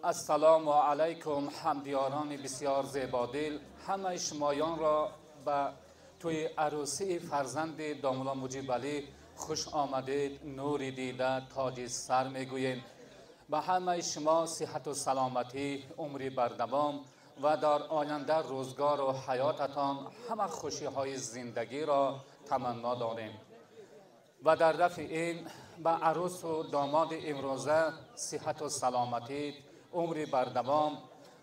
السلام علیکم همدیاران بسیار زیبادل، همه شمایان را به توی عروسی فرزند دامولا مجیب علی خوش آمدید. نوری دیده تاج سر میگوییم. به همه شما صحت و سلامتی، عمری بردوام و در آینده روزگار و حیاتتان همه خوشی های زندگی را تمنا داریم. و در رفع این به عروس و داماد امروزه صحت و سلامتی، عمری بردوام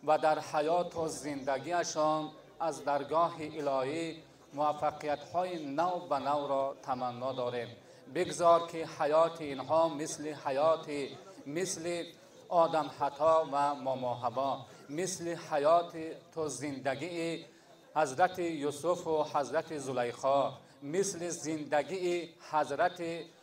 و در حیات و زندگیشان از درگاه الهی موفقیت های نو به نو را تمنا داریم. بگذار که حیات اینها مثل آدم حتا و ماما حوا، مثل حیات تو زندگی حضرت یوسف و حضرت زلیخا، مثل زندگی حضرت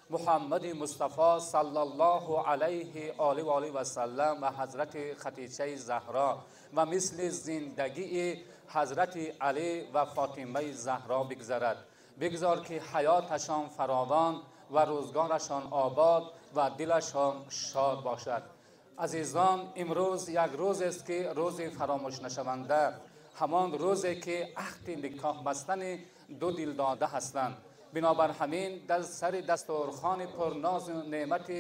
محمد مصطفی صلی الله علیه آله و آله و سلم و حضرت خدیجه زهرا و مثل زندگی حضرت علی و فاطمه زهرا بگذرد. بگذار که حیاتشان فراوان و روزگارشان آباد و دلشان شاد باشد. عزیزان، امروز یک روز است که روز فراموش نشونده، همان روزی که عهد نکاح بستن دو دل داده هستند. بنابر همین در سر دسترخوان پرناز و نعمت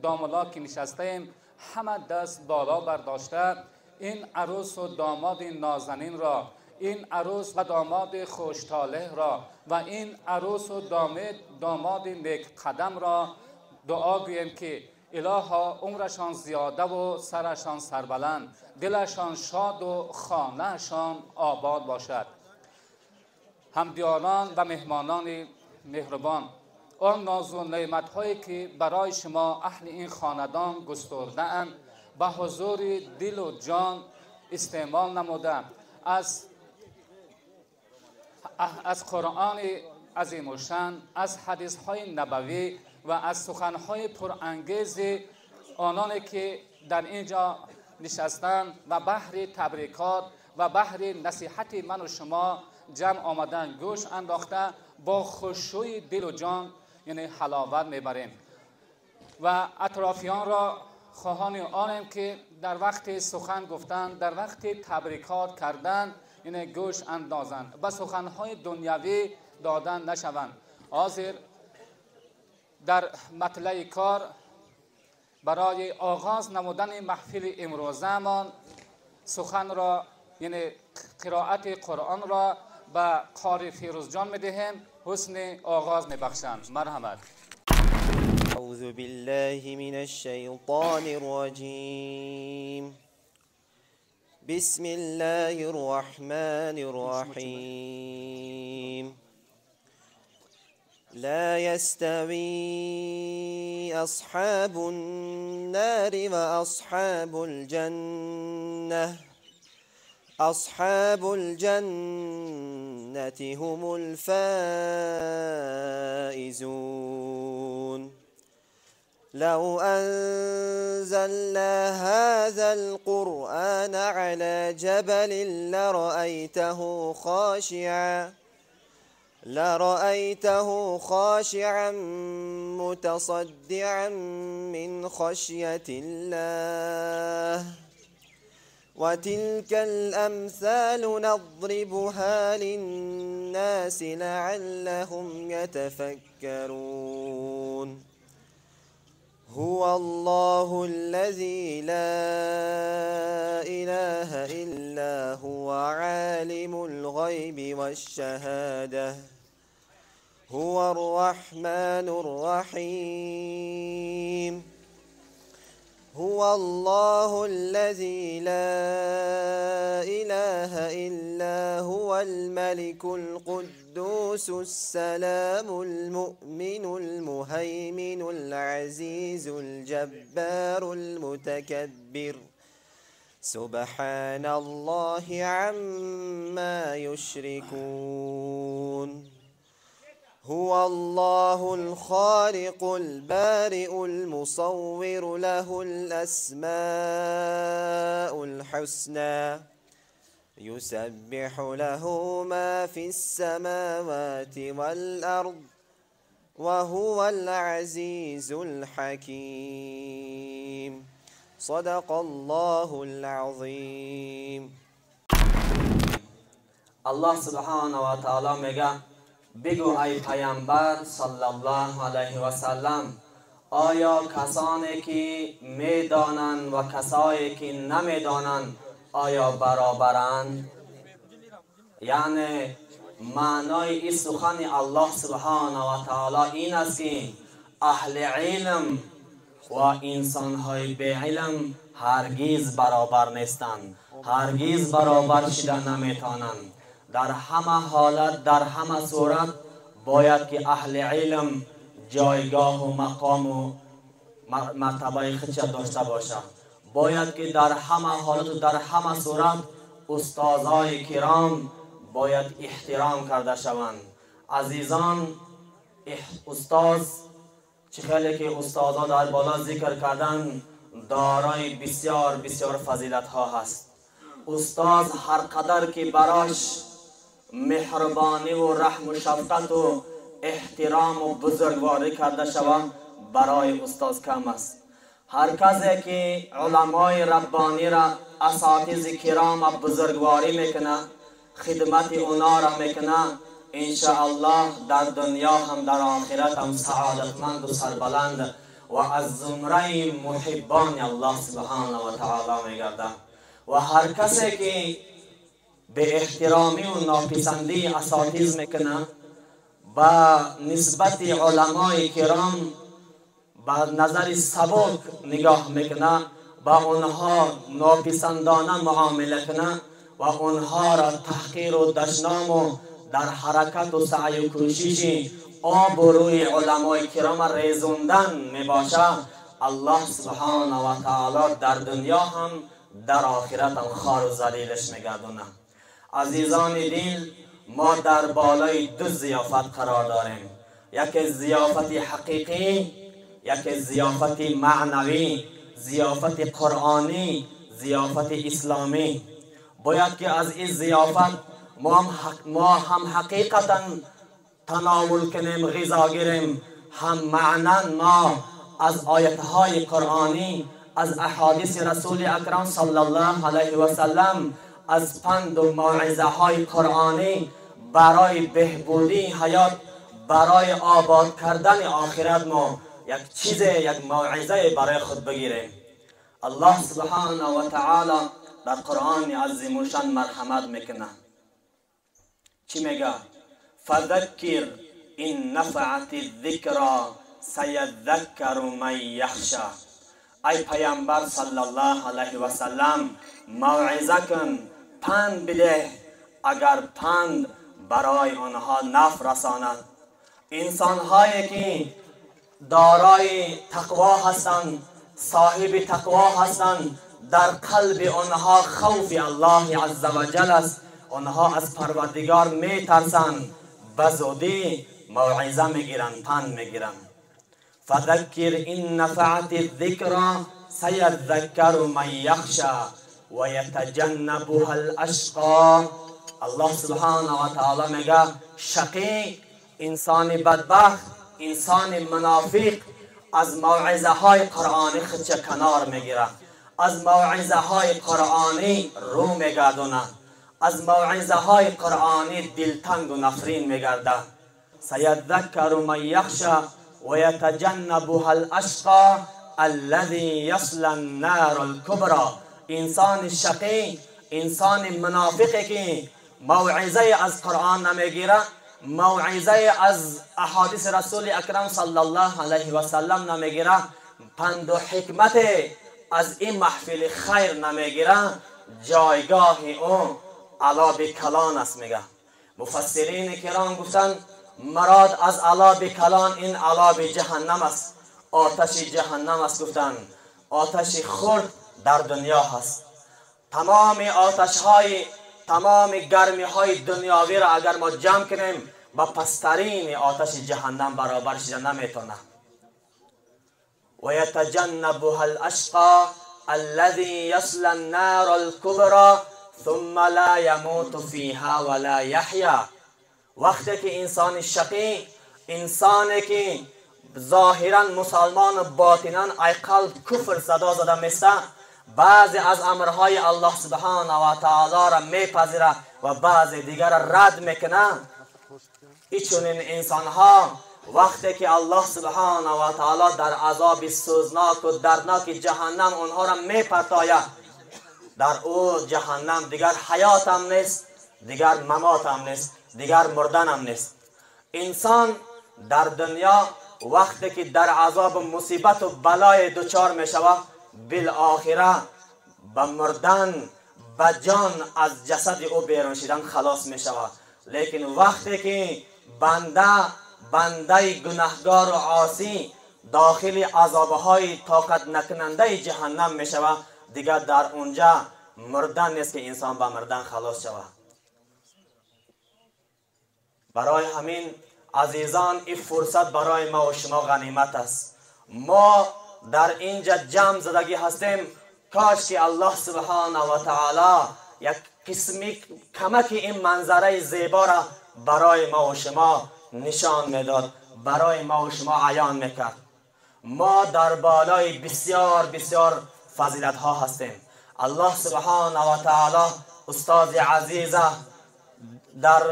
دامولا که نشستیم، همه دست بالا برداشته این عروس و داماد نازنین را، این عروس و داماد خوشطالع را و این عروس و داماد نیک قدم را دعا گوییم که الها عمرشان زیاده و سرشان سربلند، دلشان شاد و خانهشان آباد باشد. همدیاران و مهمانان مهربان، آن ناز و نعمت هایی که برای شما اهل این خاندان گسترده اند به حضور دل و جان استعمال نموده از قرآن عظیم و شان، از حدیث های نبوی و از سخن های پرانگیز آنانی که در اینجا نشستند و بحر تبریکات و بحر نصیحت من و شما جمع آمدن گوش انداخته با خشوع دل و جان یعنی حلاوت میبریم و اطرافیان را خواهان آنیم که در وقت سخن گفتن، در وقت تبریکات کردن یعنی گوش اندازند، به سخنهای دنیوی دادن نشوند. حاضر در مطلع کار برای آغاز نمودن محفل امروزهمان سخن را یعنی قرائت قرآن را به قاری فیروز جان میدهیم. حسن آغاز میبخشند. مرحمت. اعوذ بالله من الشیطان الرجیم. بسم الله الرحمن الرحیم. لا يستوي أصحاب النار وأصحاب الجنة أصحاب الجنة هم الفائزون. لو أنزلنا هذا القرآن على جبل لرأيته خاشعا متصدعا من خشية الله. وتلك الأمثال نضربها للناس لعلهم يتفكرون. هو الله الذي لا إله إلا هو عالم الغيب والشهادة هو الرحمن الرحيم. هو الله الذي لا إله إلا هو الملك القدوس السلام المؤمن المهيمن العزيز الجبار المتكبر. سبحان الله عما يشركون. هو الله الخالق البارئ المصور له الأسماء الحسنى يسبح له ما في السماوات والأرض وهو العزيز الحكيم. صدق الله العظیم. الله سبحانه و تعالی میگه بگو ای پیامبر صلی الله علیه و سلم، آیا کسانی که میدانند و کسایی که نمیدانند آیا برابرند؟ یعنی معنای این سخن الله سبحانه و تعالی این است که اهل علم و انسان‌های بی علم هرگز برابر نیستند، هرگز برابر شدن نمیتوانند. در همه حالت، در همه صورت باید که اهل علم جایگاه و مقام و مرتبه خودش داشته باشه. باید که در همه حالت و در همه صورت استادای کرام باید احترام کرده شوند. عزیزان، استاد چه خیلی که استادان در بالا ذکر کردن دارای بسیار بسیار فضیلت ها هست. استاد هر قدر که براش مهربانی و رحم و شفقت و احترام و بزرگواری کرده شود برای استاد کم است. هر کسی که علمای ربانی را، اساتید کرام بزرگواری میکنه، خدمت اونا را میکنه، انشاءالله در دنیا هم در آخرت هم سعادتمند و سربلند و از زمره محبان الله سبحانه و تعالی میگرده. و هر کسی که به احترامی و ناپسندی اساتید میکنه، با نسبت علمای کرام با نظر سبک نگاه میکنه، با اونها ناپسندانه معامله کنه و اونها را تحقیر و دشنام و در حرکت و سعی و کوشش آب و روی علمای کرام ریزوندن میباشه، الله سبحانه و تعالی در دنیا هم در آخرت هم خار و ذلیلش میگردونه. عزیزان دین، ما در بالای دو ضیافت قرار داریم، یکی ضیافت حقیقی، یکی ضیافت معنوی، ضیافت قرآنی، ضیافت اسلامی. باید که از این ضیافت ما هم حقیقتا تناول کنیم، غذا گیریم، هم معنا ما از آیتهای قرآنی، از احادیث رسول اکرم صلی الله علیه و سلم، از پند و موعظه های قرآنی برای بهبودی حیات، برای آباد کردن آخرت ما یک چیز، یک موعظه برای خود بگیریم. الله سبحانه و تعالی در قرآن عظیم و شان مرحمت میکنه. چی میگه؟ فذکر این نفعت الذکرى سیذکر من یخشی. ای پیامبر صلی الله علیه و سلم، موعظه کن، پند بده اگر پند برای آنها نفع رساند. انسان هایی که دارای تقوا هستند، صاحب تقوا هستند، در قلب آنها خوف الله عز و جل است، آنها از پروردگار می ترسند، بزودی موعظه میگیرند، پند میگیرند. فذکر این نفعت الذکرى سیذکر من یخشی و یتجنبها الاشقی. الله سبحانه و تعالی میگه شقی، انسان بدبخت، انسان منافق از موعظه های قرآنی خودش کنار میگیره، از موعظه های قرآنی رو میگردونه، از موعظه های قرآنی دلتنگ و نفرین میگرده. سیذکر من یخشی و یتجنبها الاشقی الذی یصلی النار الکبری. انسان شقی، انسان منافقی که موعظه از قرآن نمیگیره، موعظه از احادیث رسول اکرم صلی الله علیه و سلم نمیگیره، پند و حکمت از این محفل خیر نمیگیره، جایگاه او علا بکلان است. میگه مفسرین کرام گفتن مراد از علا بکلان این علا جهنم است، آتش جهنم است. گفتن آتش خرد در دنیا هست. تمام آتش های، تمام گرمی های دنیاوی را اگر ما جمع کنیم با پسترین آتش جهنم برابر شده نمیتونه. و یتجنبها الاشقی الذی یصلی النار الکبری ثم لا یموت فیها ولا یحیا. وقتی که انسان شقی، انسانی که ظاهرا مسلمان باطنا ای قلب کفر صدا زده میسته، بعضی از امرهای الله سبحانه و تعالی را میپذیره و بعضی دیگر را رد میکنه. این انسان ها وقتی که الله سبحانه و تعالی در عذاب سوزناک و دردناک جهنم اونها را میپرتاید، در او جهنم دیگر حیات هم نیست، دیگر ممات هم نیست، دیگر مردن هم نیست. انسان در دنیا وقتی که در عذاب مصیبت و بلای دچار می شود، بالاخره به مردن به جان از جسد او بیرون شدن خلاص می شود. لیکن وقتی که بنده گناهگار و عاصی داخل عذابهای طاقت نکننده جهنم می شود، دیگر در اونجا مردن نیست که انسان به مردن خلاص شود. برای همین عزیزان این فرصت برای ما و شما غنیمت است. ما در اینجا جمع زدگی هستیم، کاش که الله سبحانه و تعالی یک قسمی کمک این منظره زیبا را برای ما و شما نشان میداد، برای ما و شما عیان میکرد. ما در بالای بسیار بسیار فضیلت ها هستیم. الله سبحانه و تعالی استاد عزیز در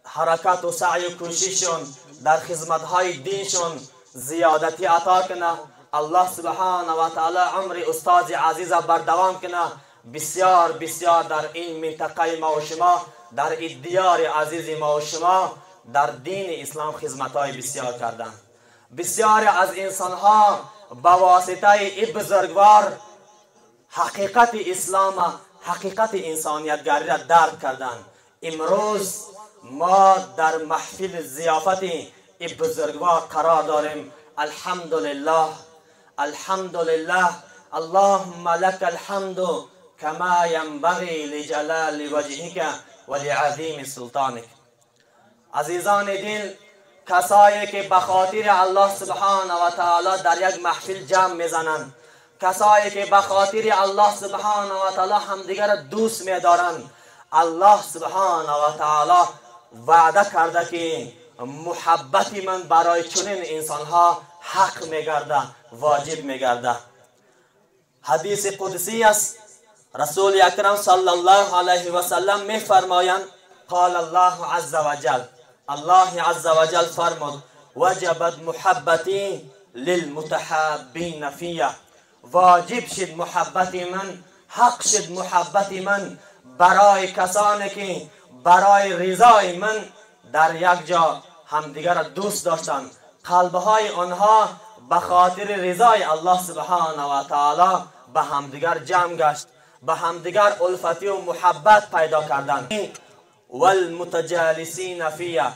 حرکت و سعی و کوشششون در خدمت های دینشون زیادتی عطا کنه. الله سبحانه و تعالی عمر استاد عزیز بردوام کنه. بسیار بسیار در این منطقه ما و شما، در این دیار عزیز ما و شما در دین اسلام خدمت های بسیار کردن. بسیار از انسان ها با واسطه این بزرگوار حقیقت اسلام، حقیقت انسانیت گری را درک کردن. امروز ما در محفل ضیافت این بزرگوار قرار داریم. الحمدلله الحمدلله اللهم لك الحمد كما ينبغي لجلال وجهك ولعظیم سلطانك. عزیزان دین، کسایی که به خاطر الله سبحانه و تعالی در یک محفل جمع میزنند، کسایی که به خاطر الله سبحانه و تعالی همدیگر دوست میدارند، الله سبحانه و تعالی وعده کرده که محبت من برای چنین انسان ها حق میگرده، واجب میگرده. حدیث قدسی است، رسول اکرم صلی الله علیه و سلم میفرمایند قال الله عز وجل، الله عز وجل فرمود وجبت محبتی للمتحابین فیه، واجب شد محبت من، حق شد محبت من برای کسانی که برای رضای من در یک جا همدیگر دوست داشتند. قلبهای آنها به خاطر رضای الله سبحانه و تعالی به همدیگر جمع گشت، به همدیگر الفتی و محبت پیدا کردند. والمتجالسین فیه،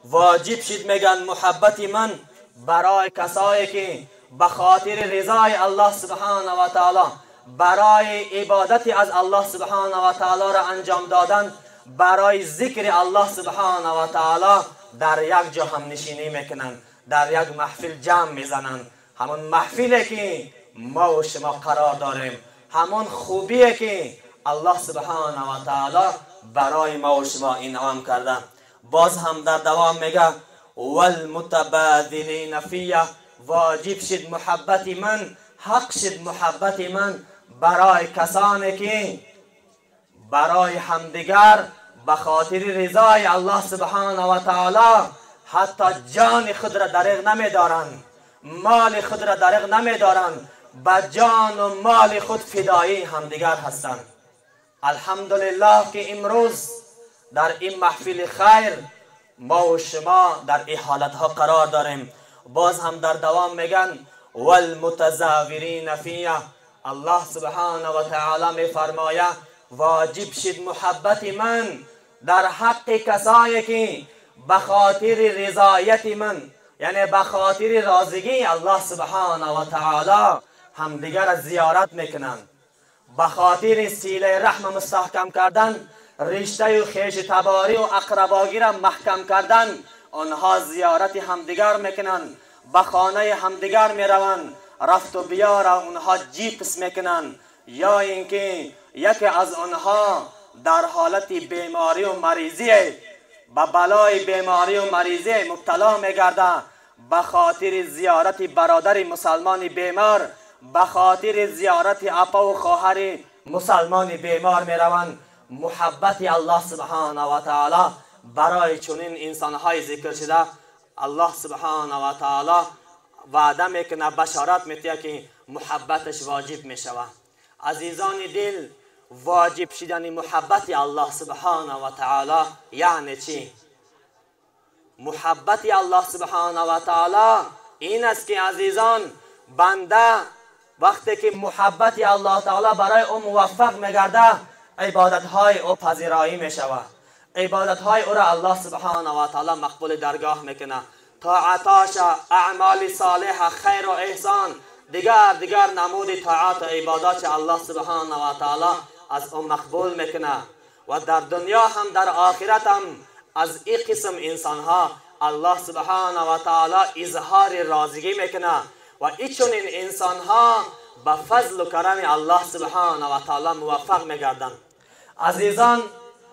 واجب شد میگن محبت من برای کسایی که به خاطر رضای الله سبحانه و تعالی برای عبادت از الله سبحانه و تعالی را انجام دادن، برای ذکر الله سبحانه و تعالی در یک جا هم نشینی میکنن، در یک محفل جمع میزنن. همون محفلی که ما و شما قرار داریم، همون خوبیه که الله سبحانه و تعالی برای ما و شما انعام کرده. باز هم در دوام میگه والمتبادلین فیه، واجب شد محبت من، حق شد محبت من برای کسانی که برای همدیگر به خاطر رضای الله سبحانه و تعالی حتی جان خود را دریغ نمیدارند، مال خود را دریغ نمیدارند، به جان و مال خود فدایی همدیگر هستند. الحمدلله که امروز در این محفل خیر ما و شما در این حالت ها قرار داریم. باز هم در دوام میگن والمتزاورین فیه، الله سبحانه و تعالی میفرماید واجب شد محبت من در حق کسایی که به خاطر رضایت من، یعنی به خاطر راضگی الله سبحانه و تعالی همدیگر زیارت میکنند، به خاطر صله رحم مستحکم کردن، رشته و خویش تباری و اقرباگی را محکم کردن، آنها زیارت همدیگر میکنند، به خانه همدیگر میروند، رفت و بیا را اونها جیپس میکنند، یا اینکه یکی از آنها در حالت بیماری و مریضی به بلای بیماری و مریضی مبتلا میگرده، به خاطر زیارت برادر مسلمان بیمار، به خاطر زیارت اپا و خواهر مسلمان بیمار می روند. محبت الله سبحانه و تعالی برای چنین انسانهای ذکر شده الله سبحانه و تعالی وعده میکنه، بشارت میده که محبتش واجب میشود. عزیزان دل، واجب شدن محبت الله سبحانه و تعالی یعنی چی؟ محبت الله سبحانه و تعالی این است که عزیزان، بنده وقتی که محبت الله تعالی برای او موفق میگرده، عبادتهای او پذیرایی میشود، عبادتهای او را الله سبحانه و تعالی مقبول درگاه میکنه. طاعتاش، اعمال صالح، خیر و احسان، دیگر نمود طاعت و عبادات الله سبحانه و تعالی از او مقبول میکنه. و در دنیا هم در آخرت هم از این قسم انسان ها الله سبحانه و تعالی اظهار رازگی میکنه و این چنین انسان ها به فضل و کرم الله سبحانه و تعالی موفق میگردند. عزیزان،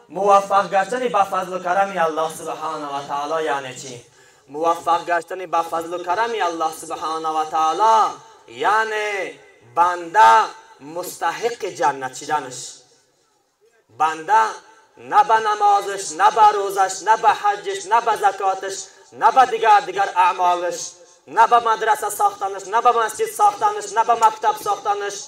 موفق گشتن به فضل و کرم الله سبحانه و تعالی یعنی چی؟ موفق گشتن به فضل و کرم الله سبحانه و تعالی یعنی بنده مستحق جنت شدنش. بنده نه به نمازش، نه به روزش، نه به حجش، نه به زکاتش، نه به دیگر اعمالش، نه به مدرسه ساختنش، نه به مسجد ساختنش، نه به مکتب ساختنش،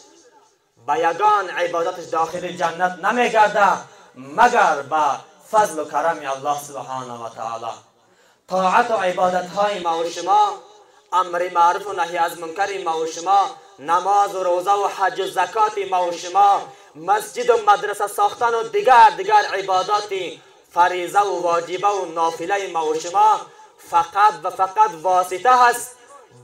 به یگان عبادتش داخل جنت نمیگرده مگر به فضل و کرم الله سبحانه و تعالی. طاعت و عبادت های ما و شما، امر معروف و نهی از منکر ما و شما، نماز و روزه و حج و زکات ما و شما، مسجد و مدرسه ساختن و دیگر عبادات فریضه و واجبه و نافله ما و شما فقط واسطه هست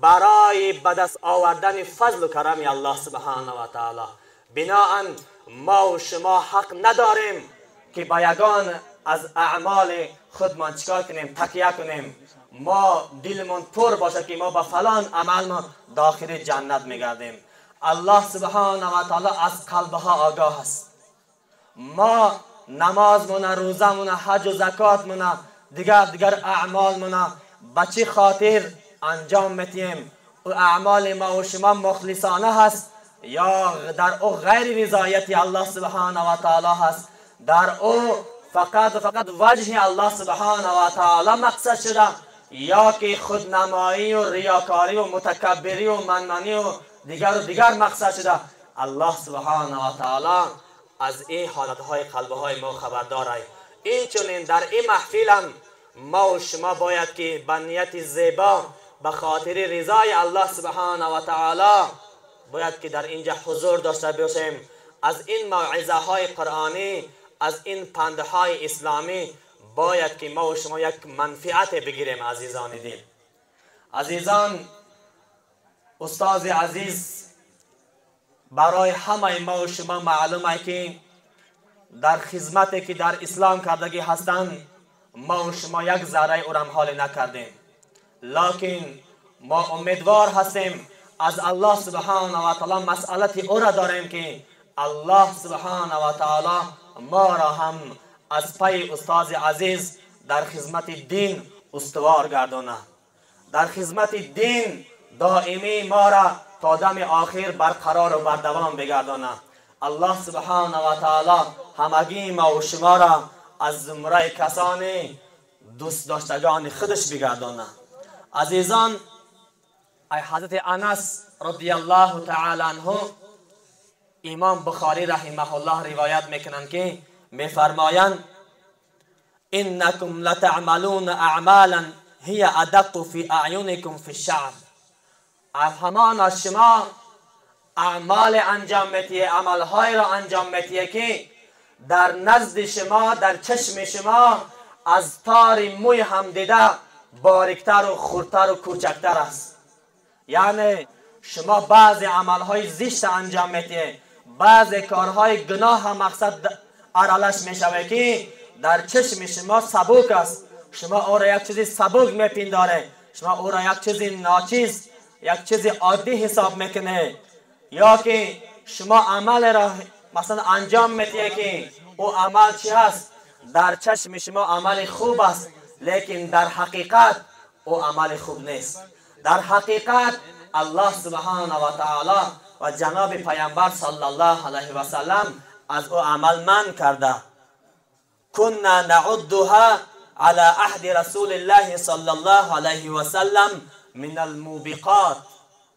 برای به دست آوردن فضل و کرم الله سبحانه و تعالی. بناهن ما و شما حق نداریم که با یگان از اعمال خودمان چیکار کنیم؟ تکیه کنیم. ما دلمون پر باشه که ما با فلان عمل ما داخل جنت میگردیم. الله سبحانه و تعالی از قلبها آگاه است. ما نمازمون، روزمون، حج و زکاتمون، دیگر اعمالمون به چه خاطر انجام میتیم؟ و اعمال ما و شما مخلصانه هست یا در او غیر رضایت الله سبحانه و تعالی هست؟ در او فقط وجه الله سبحانه و تعالی مقصد شده یا که خودنمایی و ریاکاری و متکبری و منمنی و دیگر مقصد شده؟ الله سبحانه و تعالی از این حالتهای قلبهای ما خبردار است. این چنین در این محفل هم ما و شما باید که به نیت زیبا به خاطر رضای الله سبحانه و تعالی باید که در اینجا حضور داشته باشیم. از این موعظه های قرآنی، از این پندهای اسلامی باید که ما و شما یک منفعت بگیریم. عزیزان دل، عزیزان، استاد عزیز برای همه ما و شما معلومه که در خدمتی که در اسلام کردگی هستند ما و شما یک ذره او را حال نکردیم، لکن ما امیدوار هستیم از الله سبحانه و تعالی مسئلت او را داریم که الله سبحانه و تعالی ما را هم از پای استاد عزیز در خدمت دین استوار گردانه، در خدمت دین دائمی ما را تا دم آخر برقرار و بردوام بگردانه. الله سبحانه و تعالی همگی ما و شما را از زمره کسانی دوست داشتگان خودش بگردانه. عزیزان، ای حضرت انس رضی الله تعالی عنه، امام بخاری رحمه الله روایت میکنند که میفرمایند انکم لتعملون اعمالا هی ادق فی اعینکم فی الشعر. همان از شما اعمال انجام میتیه، عملهای را انجام میتیه که در نزد شما، در چشم شما از تار موی هم دیده باریکتر و خردتر و کوچکتر است. یعنی شما بعضی عملهای زشت انجام میتیه، بعضی کارهای گناه هم مقصد ارالش میشوه که در چشم شما سبک است، شما او را یک چیزی سبک میپنداره، شما او را یک چیزی ناچیز، یک چیزی عادی حساب میکنه، یا که شما عمل را مثلا انجام میتیه که او عمل چی هست؟ در چشم شما عمل خوب است، لیکن در حقیقت او عمل خوب نیست. در حقیقت الله سبحانه و تعالی و جناب پیامبر صلی الله علیه و سلم از او عمل منع کرده. کنا نعدها على عهد رسول الله صلی الله علیه و سلم من الموبقات،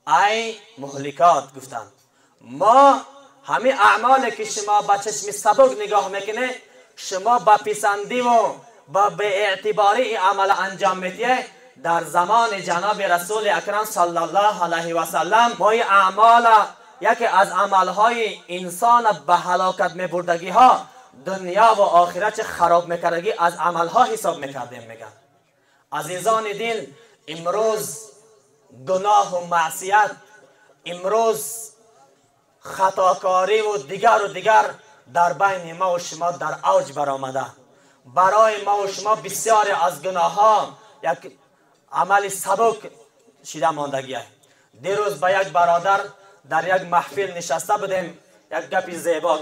ای مهلکات. گفتند ما همه اعمالی که شما با چشم سبک نگاه میکنه، شما با پسندی و با به اعتباری عمل انجام میدید، در زمان جناب رسول اکرم صلی الله علیه و سلم ما این اعمال یکی از عملهای انسان به هلاکت میبردگی ها، دنیا و آخرت خراب میکردگی از عملها حساب میکردیم. میگن عزیزان دل، امروز گناه و معصیت، امروز خطاکاری و دیگر در بین ما و شما در اوج برآمده. برای ما و شما بسیاری از گناه ها یک عمل سبک شده ماندگی است. دیروز با یک برادر در یک محفل نشسته بودیم، یک گپ زیبا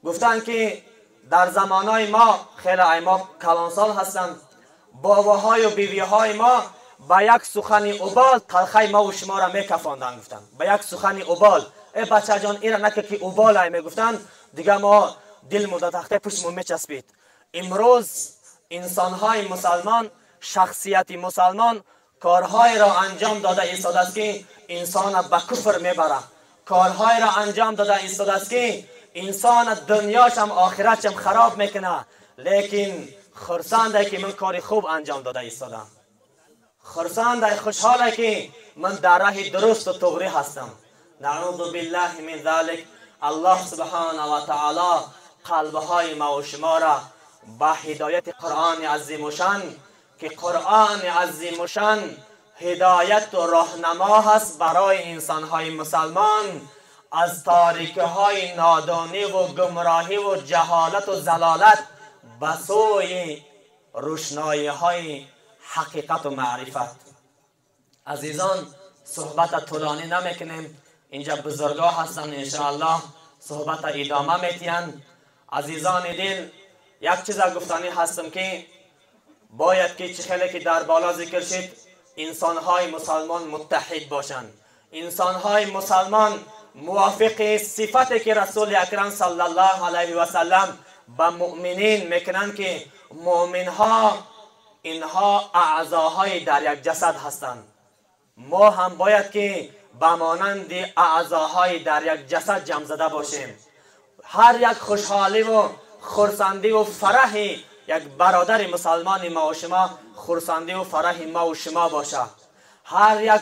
گفتند که در زمانهای ما، خیلی ما کلانسال هستند، باباهای و بیویهای ما با یک سخن اوبال تلخی ما و شما را میکفاندند. گفتند با یک سخن اوبال، ای بچه جان این را نکه که اوبال ای میگفتند، دیگه ما دل مدت تخته پشتمون میچسبید. امروز انسانهای مسلمان، شخصیت مسلمان کارهای را انجام داده ایستاده است که انسان به کفر میبره، کارهای را انجام داده ایستاده است که انسان دنیاش هم آخرتش هم خراب میکنه. لیکن خرسنده که من کار خوب انجام داده ایستادم، خرسنده خوشحاله که من در راه درست و طغری هستم. نعوذ بالله من ذلك. الله سبحانه و تعالی قلبهای ما و شما را با هدایت قرآن عظیم و شان، که قرآن عظیم و شان هدایت و راهنما هست برای انسانهای مسلمان، از تاریکی های نادانی و گمراهی و جهالت و ضلالت به سوی روشنایی های حقیقت و معرفت. عزیزان، صحبت طولانی نمیکنیم، اینجا بزرگا هستن، انشاءالله صحبت ادامه میتین. عزیزان دل، یک چیز گفتنی هستم که باید که خیلی که در بالا ذکر شد، انسانهای مسلمان متحد باشند. انسانهای مسلمان موافق صفتی که رسول اکرم صلی الله علیه و سلم به مؤمنین میکنند که مؤمنها اینها اعضاهای در یک جسد هستند. ما هم باید که به مانند اعضاهای در یک جسد جمع زده باشیم. هر یک خوشحالی و خرسندی و فرح یک برادر مسلمان ما و شما خرسندی و فرح ما و شما باشه. هر یک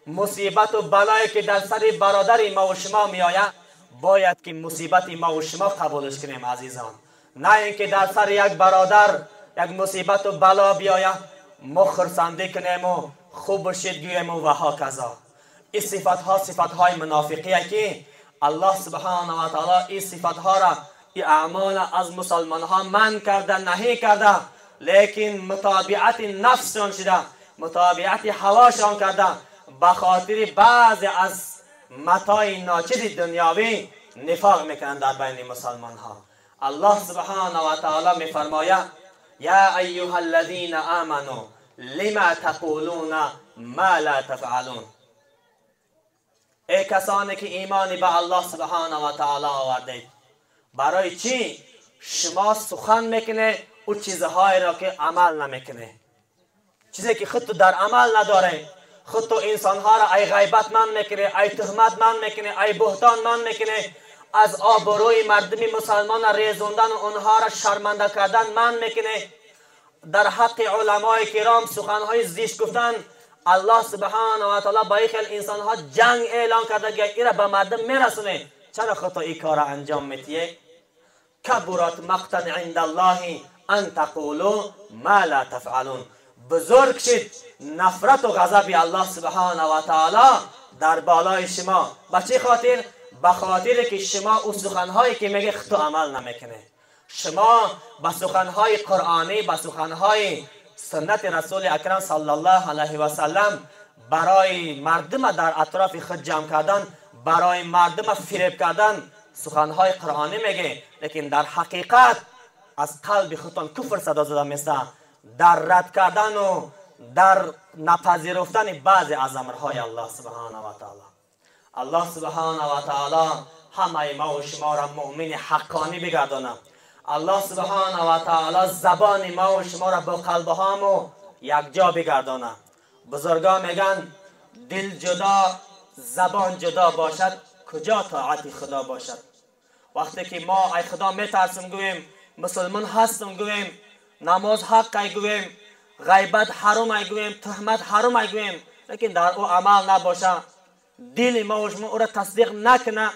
مصیبت و بلایی که در سر برادر ما و شما می آید، باید که مصیبت ما و شما قبولش کنیم عزیزان. نه اینکه در سر یک برادر یک مصیبت و بلا بیاید ما خرسندی کنیم و خوب باشید گویم و هاکذا. این صفت های منافقیه که الله سبحانه و تعالی این صفت ها را، این اعمال از مسلمان ها منع کرده، نهی کرده، لیکن متابعت نفسشان شده، متابعت هواشان کرده، به خاطر بعض از متاع ناچیز دنیاوی نفاق میکنند در بین مسلمان ها. الله سبحانه و تعالی میفرماید یا ایها الذین آمنوا لما تقولون ما لا تفعلون. ای کسانی که ایمانی به الله سبحانه و تعالی آوردید، برای چی شما سخن میکنه او چیزهایی را که عمل نمیکنه؟ چیزی که خودتو در عمل نداره، خودتو انسانها را ای غیبت من میکنه، ای تهمت من میکنه، ای بهتان من میکنه، از آبروی مردم مسلمان ریزوندن و اونها را شرمنده کردن من میکنه، در حق علمای کرام سخنهای زشت گفتن. الله سبحانه و تعالی با این انسانها جنگ اعلان کرده که این را به مردم میرسونه. چرا خطا این کار را انجام میتیه؟ کبرت مقتا عند الله ان تقولوا ما لا تفعلون. بزرگ شد نفرت و غضب الله سبحانه و تعالی در بالای شما. به چه خاطر؟ به خاطر که شما او سخنهایی که میگه خطا عمل نمیکنه. شما به سخنهای قرآنی، به سخنهای سنت رسول اکرم صلی الله علیه و سلم برای مردم در اطراف خود جمع کردن، برای مردم فریب کردن سخنهای قرآنی میگه، لیکن در حقیقت از قلب خودتان کفر صدا زده میسته. در رد کردن و در نپذیرفتن بعضی از امرهای الله سبحانه و تعالی. الله سبحانه و تعالی همه ما و شما را مؤمن حقانی بگردانه. الله سبحانه و تعالی زبان ما و شما را با قلبهامو یک جا بگردانه. بزرگان میگن دل جدا زبان جدا باشد کجا طاعت خدا باشد. وقتی که ما ای خدا میترسیم گویم، مسلمان هستم گویم، نماز حق ای گویم، غیبت حرام ای گویم، تهمت حرام ای گویم، لیکن در او عمل نباشه، دل ما و شما او را تصدیق نکنه،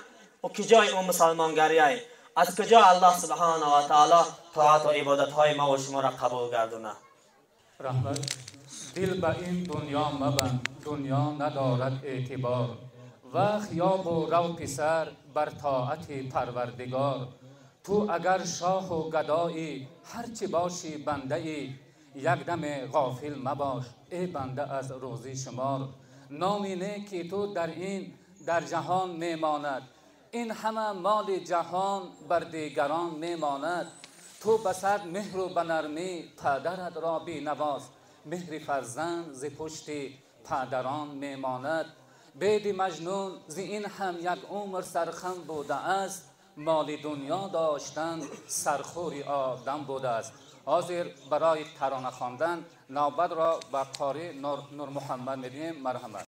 و کجای او مسلمانگری ای؟ از کجا الله سبحانه و تعالی طاعت و عبادت های ما و شما را قبول گردونه؟ رحمت دل به این دنیا مبند، دنیا ندارد اعتبار. وقت یاب و رو پسر بر طاعت پروردگار. تو اگر شاه و گدایی هرچی باشی بنده ای، یک دم غافل مباش ای بنده از روزی شمار. نامی نه که تو در جهان میماند، این همه مال جهان بر دیگران میماند. تو بسد مهر و بنرمی پدرت را بینواز، مهر فرزند ز پشت پدران میماند. بید مجنون ز این هم یک عمر سرخم بوده است، مال دنیا داشتن سرخوری آدم بوده است. حاضر برای ترانه خواندن نوبت را به قاری نور محمد میدیم. مرحمت.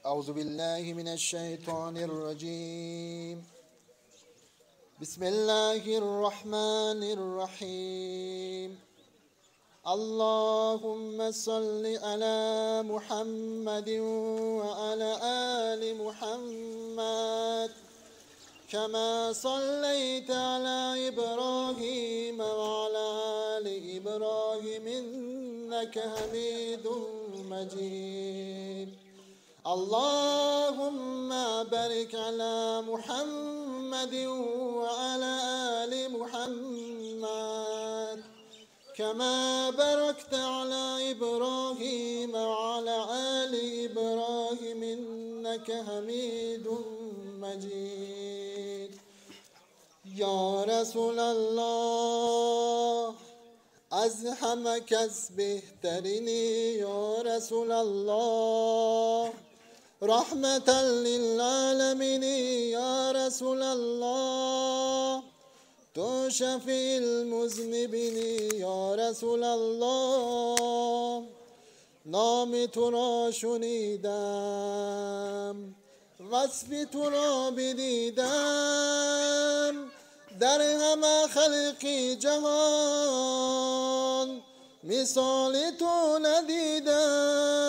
أعوذ بالله من الشيطان الرجيم. بسم الله الرحمن الرحيم. اللهم صل على محمد وعلى آل محمد كما صليت على إبراهيم وعلى آل إبراهيم إنك حميد مجيد. اللهم بارك على محمد وعلى آل محمد كما باركت على إبراهيم وعلى آل إبراهيم إنك حميد مجيد. يا رسول الله از همه کس بهترینی، یا رسول الله رحمتا للعالمین، یا رسول الله تو شفیع المذنبین، یا رسول الله نام تو را شنیدم، وصف تو را بدیدم، در همه خلق جهان مثال تو ندیدم.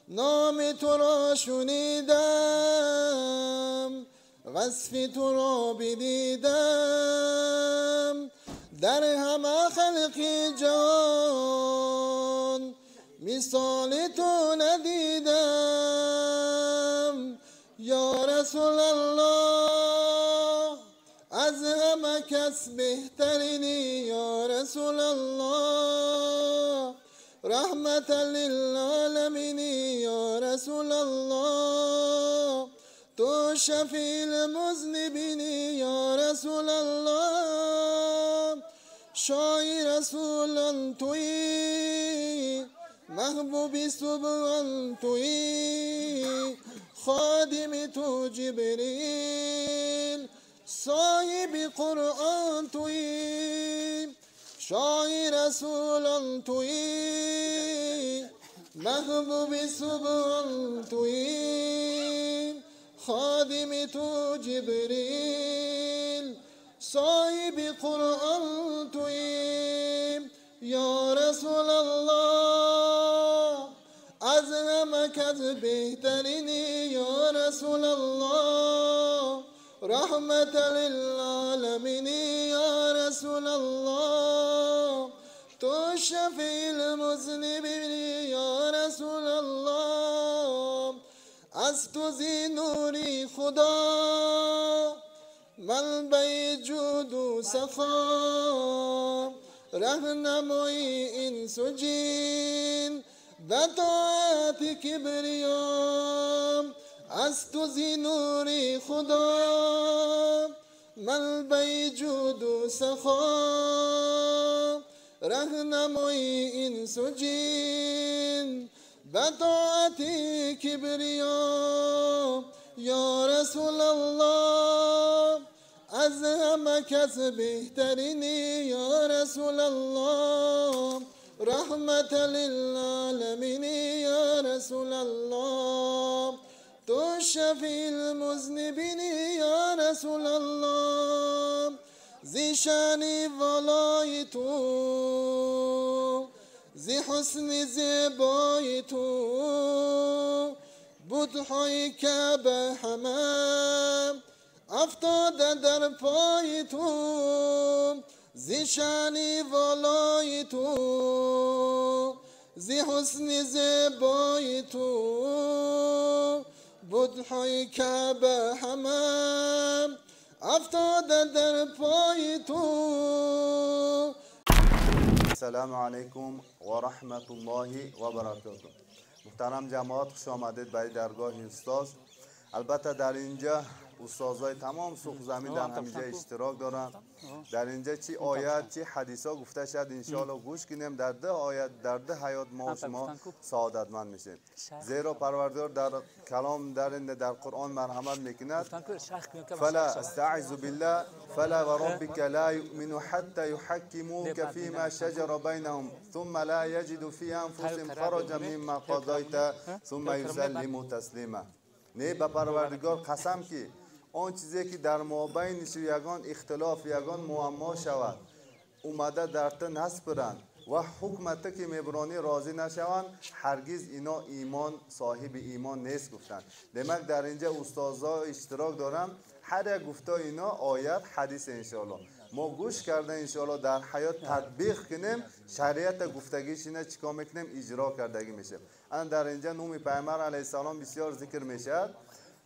نام تو را شنیدم، وصف تو را بدیدم، در همه خلق جهان مثال تو ندیدم. یا رسول الله از همه کس بهترینی، یا رسول الله رحمتا للعالمین، یا رسول الله تو شفیع المذنبین، یا رسول الله شای رسولان تویی، محبوب سبحان تویی، خادم تو جبریل، صاحب قرآن تویی، شای رسولان تویی، محبوب سبحان تویی، خادم تو جبریل، صاحب قرآن تویی. یا رسول الله از همه کس بهترینی، یا رسول الله رحمتا للعالمین، یا رسول الله تو شفیع المذنبین، یا رسول الله از تو زی نوری خدا منبع جود و صفا، رهنمای انس و جین و طاعت کبریا. از تو زی نوری خدا منبع جود و سخا، رهنمای اینس و جین به طاعت کبریا یا رسول الله از همه کس بهترینی یا رسول الله رحمت للعالمین یا رسول الله تو شفیع المذنبین یا رسول الله زی شانی والای تو زی حسن زیبای تو بودهای کعبه همه افتاده در پای تو زی شانی والای تو زی حسن زیبای تو بودهای کعبه همه افتاده در پای تو. السلام علیکم و رحمت الله و برکاته. محترم جماعت، خوش آمدید به درگاه استاد. البته در اینجا استادای تمام سوق زمین در همینجا اشتراک دارن. در اینجا چی آیت چی حدیث ها گفته شد انشاءالله گوش کنیم. در ده آیت در ده حیات ما و شما سعادتمند میشیم، زیرا پروردگار در کلام در قرآن مرحمت میکند. فلا استعذ بالله فلا وربك لا يؤمن حتى يحكموك فيما شجر بينهم ثم لا يجد في انفسهم خرجا مما قضيت ثم يسلموا تسلیما. نه به پروردگار قسم که آن چیزی که در مابینش یگان اختلاف یگان معما شود اومده در تو نسپرند و حکمت که میبرانی راضی نشوند هرگز اینا ایمان صاحب ایمان نیست گفتند. دمک در اینجا استادها اشتراک دارن. هر یک گفته اینا آیت حدیث انشاءالله ما گوش کرده انشاءالله در حیات تطبیق کنیم. شریعت گفتگیش اینا چیکار میکنیم اجرا کردگی میشه. الان در اینجا نام پیامبر علیه السلام بسیار ذکر میشه.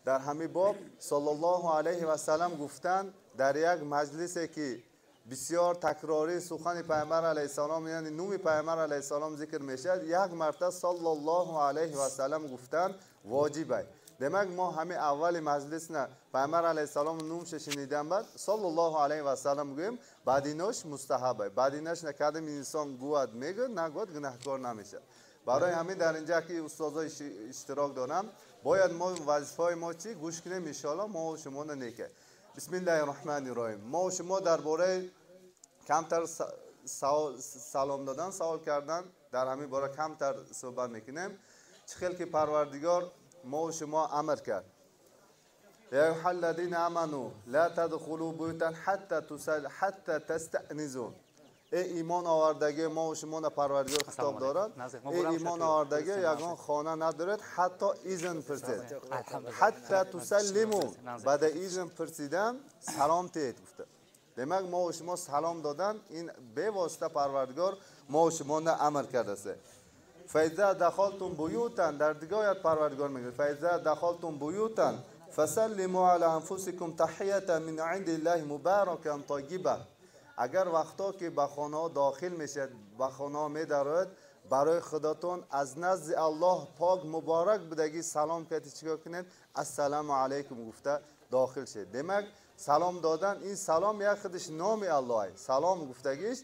در همین باب صلی الله علیه و سلم گفتند در یک مجلسی که بسیار تکراری سخن پیامبر علیه السلام یعنی نام پیامبر علیه السلام ذکر میشه، یک مرتبه صلی الله علیه و سلم گفتند واجبه. دمک ما همه اول مجلس نه پیامبر علیه السلام نومش شنیدیم بعد صلی الله علیه و سلم گویم، بعد ایناش مستحبه. بعد ایناش نکردم انسان گوید میگه نگوید گناهکار نمیشه. برای همین در اینجا که استادا اشتراک دارم باید ما وظیفه ما چی گوش کنیم ان ما و شما نیکه. بسم الله الرحمن الرحیم. ما و شما درباره کمتر سلام دادن سوال کردن در همین باره کمتر صحبت میکنیم. چه خیلی که پروردگار ما و شما امر کرد یا ایها الذین آمنوا لا تدخلوا بیوتا حتی تستأنسوا. ای ایمان آوردگی ما و شما پروردگار خطاب دارد. ای ایمان آوردگی یگان خانه ندارد حتی ایزن پرسید. حتی تسلموا بعد ایزن پرسیدن سلام تید گفته. دمک ما و شما سلام دادن این به واسطه پروردگار ما و شما امر کرده است. فاذا دخلتم بیوتا در دیگه آیت پروردگار میگه فاذا دخلتم بیوتا فسلموا علی انفسکم تحیة من عند الله مبارکا طیبا. اگر وقتا که به خانه داخل میشد به خانه میدارد برای خودتون از نزد الله پاک مبارک بدگی سلام کردی چیکار کنید السلام علیکم گفته داخل شد. دمک سلام دادن این سلام یک خودش نام الله سلام گفتگیش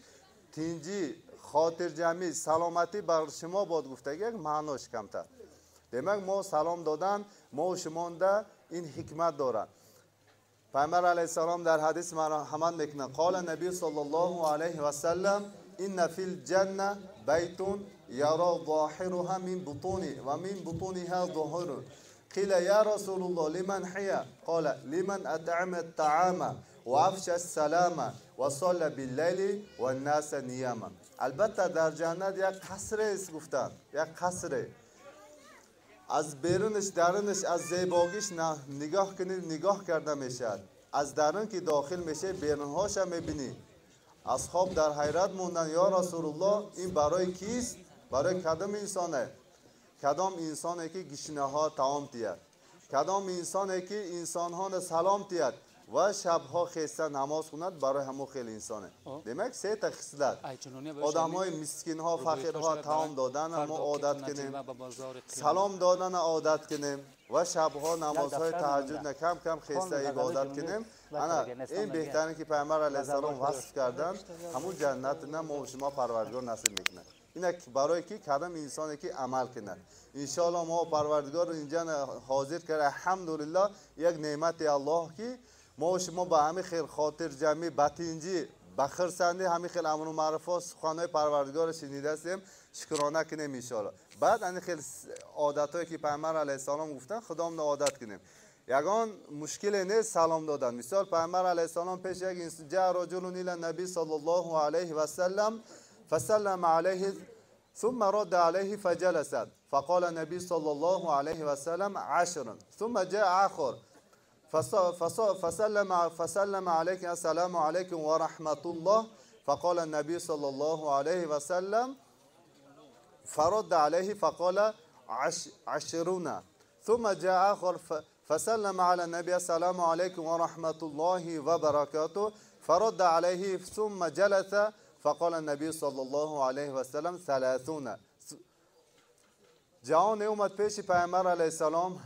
تینجی خاطر جمعی سلامتی بر شما باد گفتگی یک معناش کمتر. دمک ما سلام دادن ما و شما ده این حکمت دارن. پیامبر علیه السلام در حدیث مرحمت میکنه قال نبی صلی الله علیه و سلم ان فی الجنه بیت یرا ظاهرها من بطون و من بطونها ظهر. قیل یا رسول الله لمن حی؟ قال لمن اطعم الطعام و افشى السلام و صلى باللیل و الناس نیاما. البته در جنت یک قصر است گفتن، یک قصر از بیرونش درونش از زیباییش نگاه کنید نگاه کرده میشد. از درون که داخل میشه بیرونهاش هم میبینی. اصحاب در حیرت موندن یا رسول الله این برای کیست؟ برای کدام انسانه؟ کدام انسانه که گشنه ها طعام تید؟ کدام انسانه که انسان ها سلام تید و شبها خسته نماز خوند؟ برای همو خیلی انسانه. دمک سه تا خصلت آدم های مسکین ها فقیر ها طعام دادن ما عادت کنیم، سلام دادن عادت کنیم و شبها نمازهای تهجد کم کم خسته عبادت کنیم. انا این بهترین که پیامبر علیه السلام وصف کردن همون جنت نه ما و شما پروردگار نصیب میکنه. اینا برای کی کدام انسانی که عمل کنه. ان شاء الله ما پروردگار اینجا حاضر کرده. الحمدلله یک نعمت الله که ما و شما با همین خیر خاطر جمعی بتینجی بخرسنده همین خیلی امر و معروفات سخنهای پروردگار شنیده هستیم شکرانه کنیم ان شاء الله. بعد این خیلی عادتایی که پیامبر علیه السلام گفتن خدام عادت کنیم. یگان مشکل نیست سلام دادن. مثال پیامبر علیه السلام پیش یک جاء رجل الى النبی صلی الله علیه و سلم فسلم علیه ثم رد عليه فجلس فقال النبي صلى الله عليه وسلم 10 ثم جاء آخر فسلم عليك السلام عليكم ورحمة الله فقال النبي صلى الله عليه وسلم فرد عليه فقال 20 ثم جاء آخر فسلم على النبي السلام عليكم ورحمة الله وبركاته فرد عليه ثم جلس فقال النبي صلى الله عليه وسلم 30. جوان اومد پیش پیامبر علیه السلام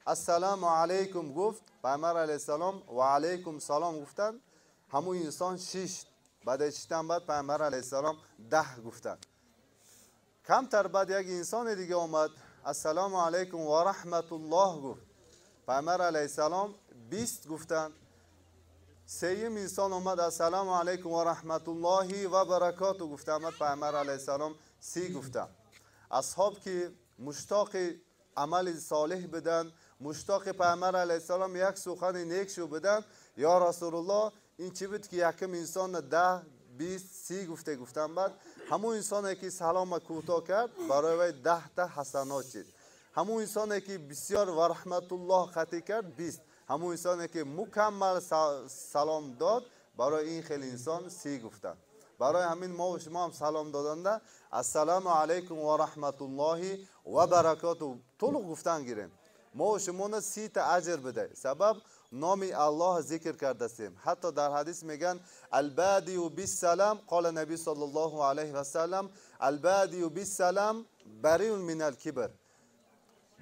السلام علیکم گفت. پیامبر علیه السلام و علیکم سلام گفتن. همون انسان 6 بعد شیشتن بعد پیامبر علیه السلام 10 گفتن. کمتر بعد یک انسان دیگه اومد السلام علیکم و رحمت الله گفت. پیامبر علیه السلام 20 گفتن. سوم انسان اومد السلام علیکم و رحمت الله و برکاته گفت. احمد پیامبر علیه السلام 30 گفتن. اصحاب که مشتاق عمل صالح بدن مشتاق پیامبر علیه السلام یک سخن نیک شو بدن یا رسول الله این چی بود که یکم انسان 10 20 30 گفتن. بعد همون انسانی که سلام کوتاه کرد برای وی 10 تا حسنات شد. همون انسانی که بسیار و رحمت الله خطی کرد 20. همون انسانی که مکمل سلام داد برای این خیلی انسان 30 گفتن. برای همین ما و شما هم سلام دادنده السلام علیکم و رحمت الله و برکاته طول گفتن گیریم. ما و شما 30 تا اجر بده. سبب نام الله ذکر کرده استیم. حتی در حدیث میگن البادی بالسلام قال نبی صلی الله علیه و سلم البادی بالسلام بری من الکبر.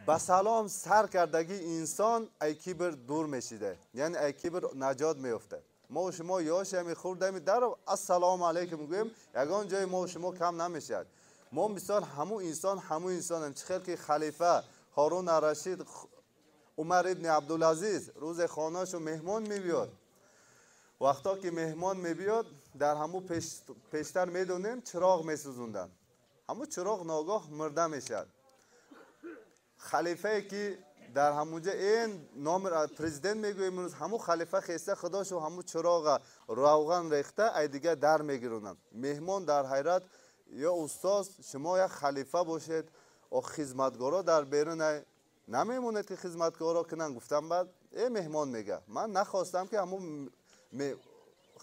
با سلام سر کردگی انسان ای کبر دور میشیده. یعنی ای کبر نجات میفته. ما و شما یاش همی خوردیم در السلام علیکم میگویم یگان جای ما و شما کم نمیشد. ما مثال همون انسان هم چه که خلیفه هارون الرشید عمر ابن عبدالعزیز روز خانه‌شو مهمان میبیاد. وقتا که مهمان میبیاد در همون پیشتر میدونیم چراغ میسوزوندن. همون چراغ ناگاه مرده میشد. خلیفه که در همونجا این نام پرزیدنت میگویم امروز همون خلیفه خسته خداشو همون چراغ روغن ریخته ای دیگه در میگیرونن. مهمان در حیرت یا استاد شما یک خلیفه باشید و خدمتگارا در بیرون نمیموند که خدمتگارا کنن. گفتم بعد ای مهمان میگه من نخواستم که همون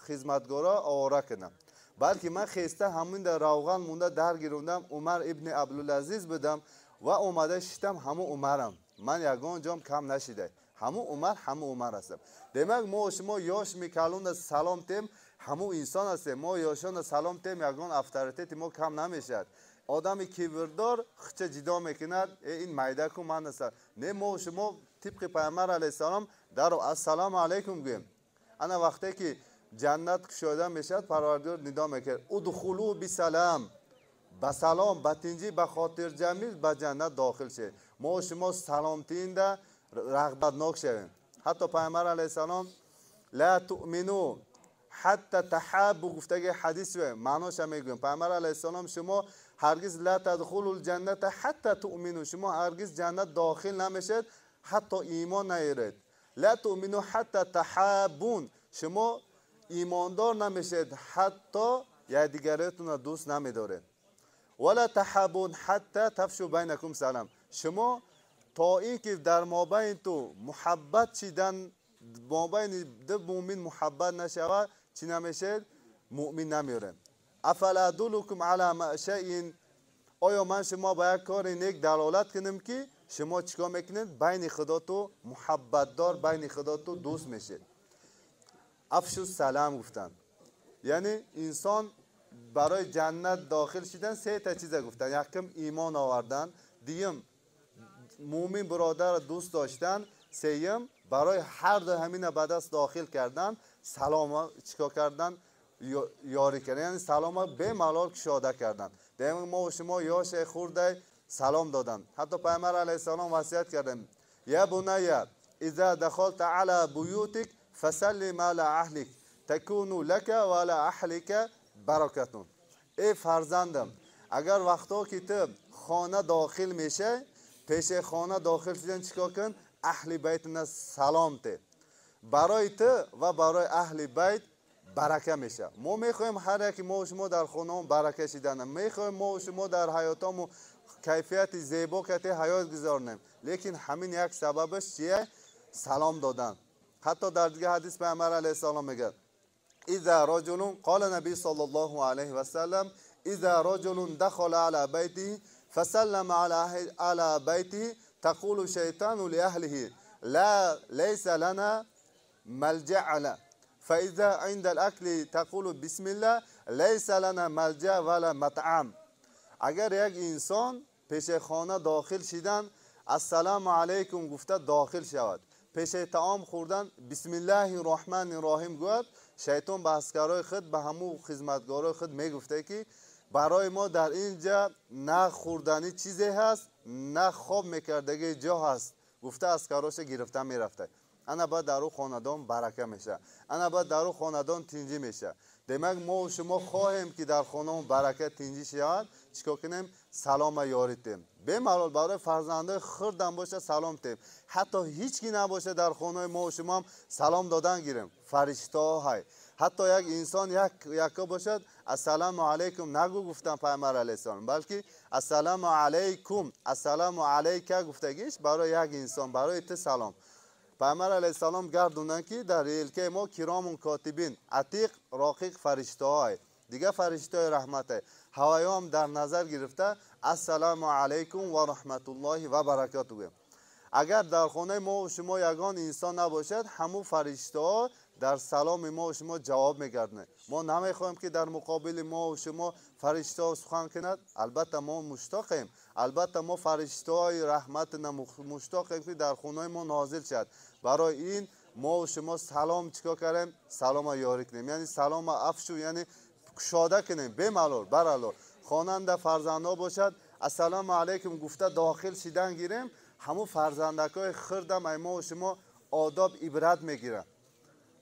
خدمتگارا آواره کنم بلکه من خسته همون در روغن مونده در گیروندم عمر ابن عبدالعزیز بدم و اومده شدم همون عمرم. من یگان جام کم نشیده همون عمر هستم. demak ما و شما یاش میکلون سلام تیم همون انسان هستیم. ما یاشان سلام تیم یگان افطاریت ما کم نمیشد. آدمی کیبردار خچه جدا میکند این میده کو من هستم. نه ما و شما طبق پیامبر علیه السلام در السلام علیکم گویم. انا وقتی که جنت کشوده میشد پروردگار ندا میکرد ادخلوا بسلام با سلام بتینجی به خاطر جمعی به جنت داخل شه. ما و شما سلامتین ده رغبتناک شویم. حتی پیامبر علیه السلام لا تؤمنو حتی تحابوا گفته حدیث و معناش میگم. پیامبر علیه السلام شما هرگز لا تدخلوا الجنت حتی تؤمنو شما هرگز جنت داخل نمیشید حتی ایمان نیارید. لا تؤمنو حتی تحابون شما ایماندار نمیشید حتی یکدیگرتون دوست نمیدارید. ولا تحابون حتی تفشوا بینکم سلام شما تا این که در مابین تو محبت چیدن مابین دو مؤمن محبت نشود چی نمیشه مؤمن نمیره. افلا ادلکم علی شیء آیا من شما با یک کار نیک دلالت کنم که شما چیکار میکنید بین خدا تو محبت دار بین خدا تو دوست میشه. افشو سلام گفتن یعنی انسان برای جنت داخل شدن سه تا چیز گفتن. یکم ایمان آوردن، دوم مومن برادر دوست داشتن، سوم برای هر دو همین به دست داخل کردن، سلام چیکار کردن؟ یاری کردن، یعنی سلام به ملال کشاده کردن. دیگه ما و شما یاش خورده سلام دادن. حتی پیامبر علیه السلام وصیت کردن: یا بنی اذا دخلت علی بیوتک فسلم علی اهلک تکون لک و علی اهلک برکتون. ای فرزندم، اگر وقتا که تو خانه داخل میشه، پیش خانه داخل شدن چیکار کن؟ اهل بیت سلام ده، برای تو و برای اهل بیت برکه میشه. ما میخوایم هر یک ما و شما در خانه برکه شدن، میخوایم ما و شما در حیاتمون کیفیت زیبا کتی حیات گذارنیم، لیکن همین یک سببش چیه؟ سلام دادن. حتی در دیگه حدیث پیامبر علیه السلام میگه: اذا رجل، قال نبی صلی الله علیه و سلم: اذا رجل دخل على بیته فسلم على بیته تقول شیطان لاهله لا ليس لنا ملجأ له، فاذا عند الاكل تقول بسم الله ليس لنا ملجأ ولا مطعم. اگر یک انسان پیش خانه داخل شدن السلام علیکم گفته داخل شود، پیش طعام خوردن بسم الله الرحمن الرحیم گفت، شیطان به عسکرای خود، به همو خدمتگارای خود میگفته که برای ما در اینجا نه خوردنی چیزی هست، نه خواب میکردگی جا هست. گفته عسکراش گرفته میرفته. انا بعد در او خاندان برکه میشه، انا بعد در او خاندان تنجی میشه. demak ما و شما خواهیم که در خانه برکه تنجی شود، چیکار کنیم؟ سلام یاری تیم. به ملال برای فرزندای خردم باشه سلام تیم. حتی هیچ کی نباشه در خانه ما و شما هم سلام دادن گیریم. فرشته های حتی یک انسان یکا باشد السلام علیکم نگو گفتن پیامبر علیه السلام، بلکه السلام علیکم السلام علیک گفتگیش برای یک انسان، برای تو سلام. پیامبر علیه السلام گردوندن که در ایلکه ما کرام کاتبین عتیق راقیق فرشته های دیگه، فرشته های رحمت هوایی هم در نظر گرفته السلام علیکم و رحمت الله و برکاته. اگر در خانه ما و شما یگان انسان نباشد، همون فرشته ها در سلام ما و شما جواب میگردن. ما نمیخوایم که در مقابل ما و شما فرشته ها سخن کند. البته ما مشتاقیم، البته ما فرشته های رحمت مشتاقیم که در خانه ما نازل شد. برای این ما و شما سلام چیکار کردیم؟ سلام یاری کنیم، یعنی سلام افشو، یعنی کشاده کنیم به ملال برالو. خواننده فرزنده باشد السلام علیکم گفته داخل شدن گیریم، همون فرزندکای خردم ما و شما آداب عبرت میگیرن.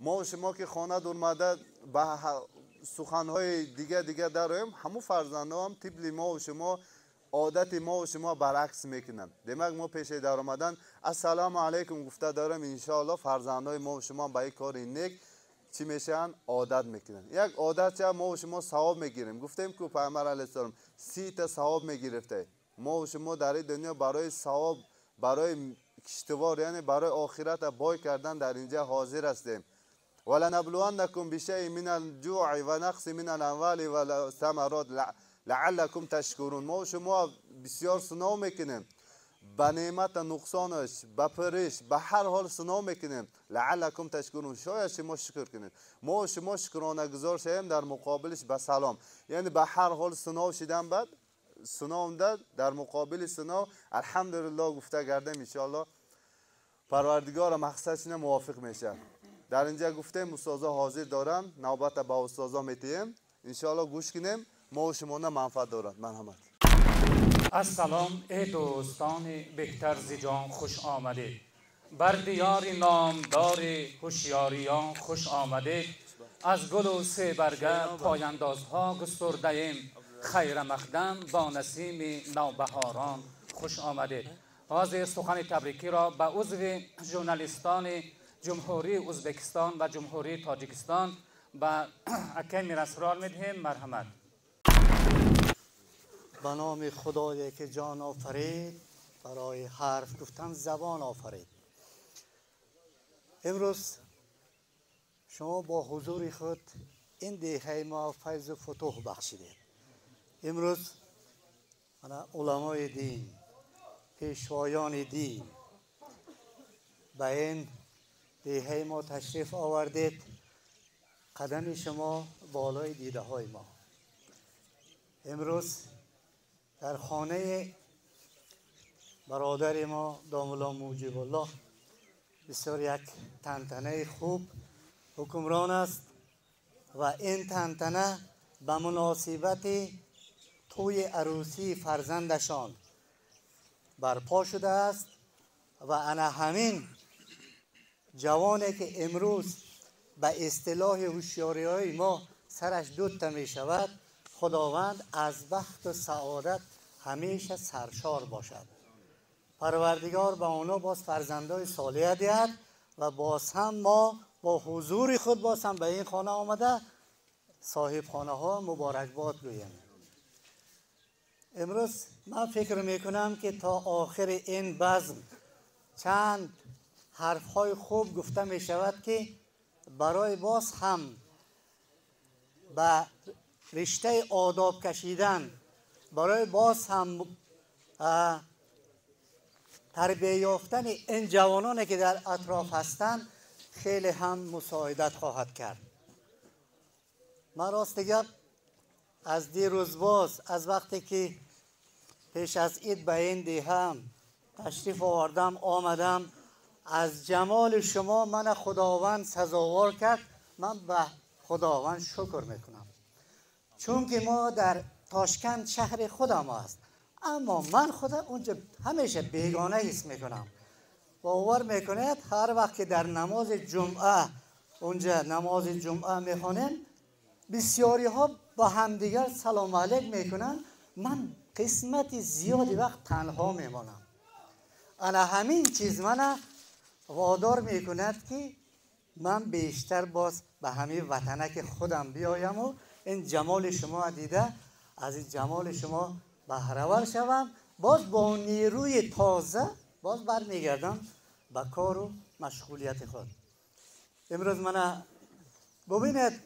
ما و شما که خانه درمده به سخنهای دیگه داریم، همون فرزنده هم طبل ما و شما عادت ما و شما برعکس میکنن. demak ما پیش در آمدن السلام علیکم گفته دارم، انشاءالله فرزندای ما و شما به این کار نیک چی میشن؟ عادت میکنن. یک عادت چه ما و شما ثواب میگیریم. گفتیم که پیامبر علیه السلام 30 تا ثواب میگرفته. ما و شما در این دنیا برای ثواب، برای کشتوار، یعنی برای آخرت بای کردن در اینجا حاضر هستیم. ولنبلونکم بشیء من الجوع و نقص من الاموال و الثمرات لعلکم تشکرون. ما و شما بسیار سنا میکنیم، به نعمت نقصانش، به پرش، به هر حال سنا میکنیم. لعلکم تشکرون، شاید شما شکر کنید. ما و شما شکرانه گذار شویم در مقابلش به سلام، یعنی به هر حال سنا شدن، بعد سنا داد در مقابل سنا الحمدلله گفته گردیم. ان شاء الله پروردگار مقصدش موافق میشه. در اینجا گفتیم استادا حاضر دارن، نوبت به استادا میتیم، ان شاء الله گوش کنیم. ما و شما منفعت دارد. مرحمت. السلام ای دوستان بهتر ز جان خوش آمدید، بر دیار نامدار هوشیاریان خوش آمدید. از گل و سه برگه پایاندازها گسترده ایم، خیر مقدم با نسیم نوبهاران خوش آمدید. حاضر سخن تبریکی را به عضو ژورنالیستان جمهوری ازبکستان و جمهوری تاجیکستان به اکه میرسرار میدهیم. مرحمت. به نام خدایی که جان آفرید، برای حرف گفتن زبان آفرید. امروز شما با حضور خود این دیهه ما فیض و فتوح بخشیدید. امروز علمای دین، پیشوایان دین به این دیهه ما تشریف آوردید. قدم شما بالای دیده های ما. امروز در خانه برادر ما دام الله موجب الله بسیار یک تنتنه خوب حکمران است و این تنتنه به مناسبت توی عروسی فرزندشان برپا شده است و انا همین جوانی که امروز به اصطلاح هوشیاری های ما سرش دوتا می شود، خداوند از بخت و سعادت همیشه سرشار باشد. پروردگار به اونا باز فرزندای صالح دهد و باز هم ما با حضور خود باز هم به این خانه آمده صاحب خانه ها مبارکباد گویم. امروز من فکر میکنم که تا آخر این بزم چند حرف های خوب گفته می شود که برای باز هم به رشته آداب کشیدن، برای باز هم تربیت یافتن این جوانانی که در اطراف هستند خیلی هم مساعدت خواهد کرد. من راست گپ از دیروز باز از وقتی که پیش از عید به این دیهم تشریف آوردم آمدم، از جمال شما من خداوند سزاوار کرد. من به خداوند شکر میکنم، چون که ما در تاشکند شهر خودم است، اما من خدا اونجا همیشه بیگانه حس میکنم. باور میکنید هر وقت که در نماز جمعه اونجا نماز جمعه میخوانیم بسیاری ها با همدیگر سلام علیک میکنن، من قسمت زیادی وقت تنها میمانم. انا همین چیز من وادار میکند که من بیشتر باز به همین وطنه خودم بیایم و این جمال شما دیده از این جمال شما بهره‌ور شوم، باز با نیروی تازه باز برمیگردم به کار و مشغولیت خود. امروز من ببینید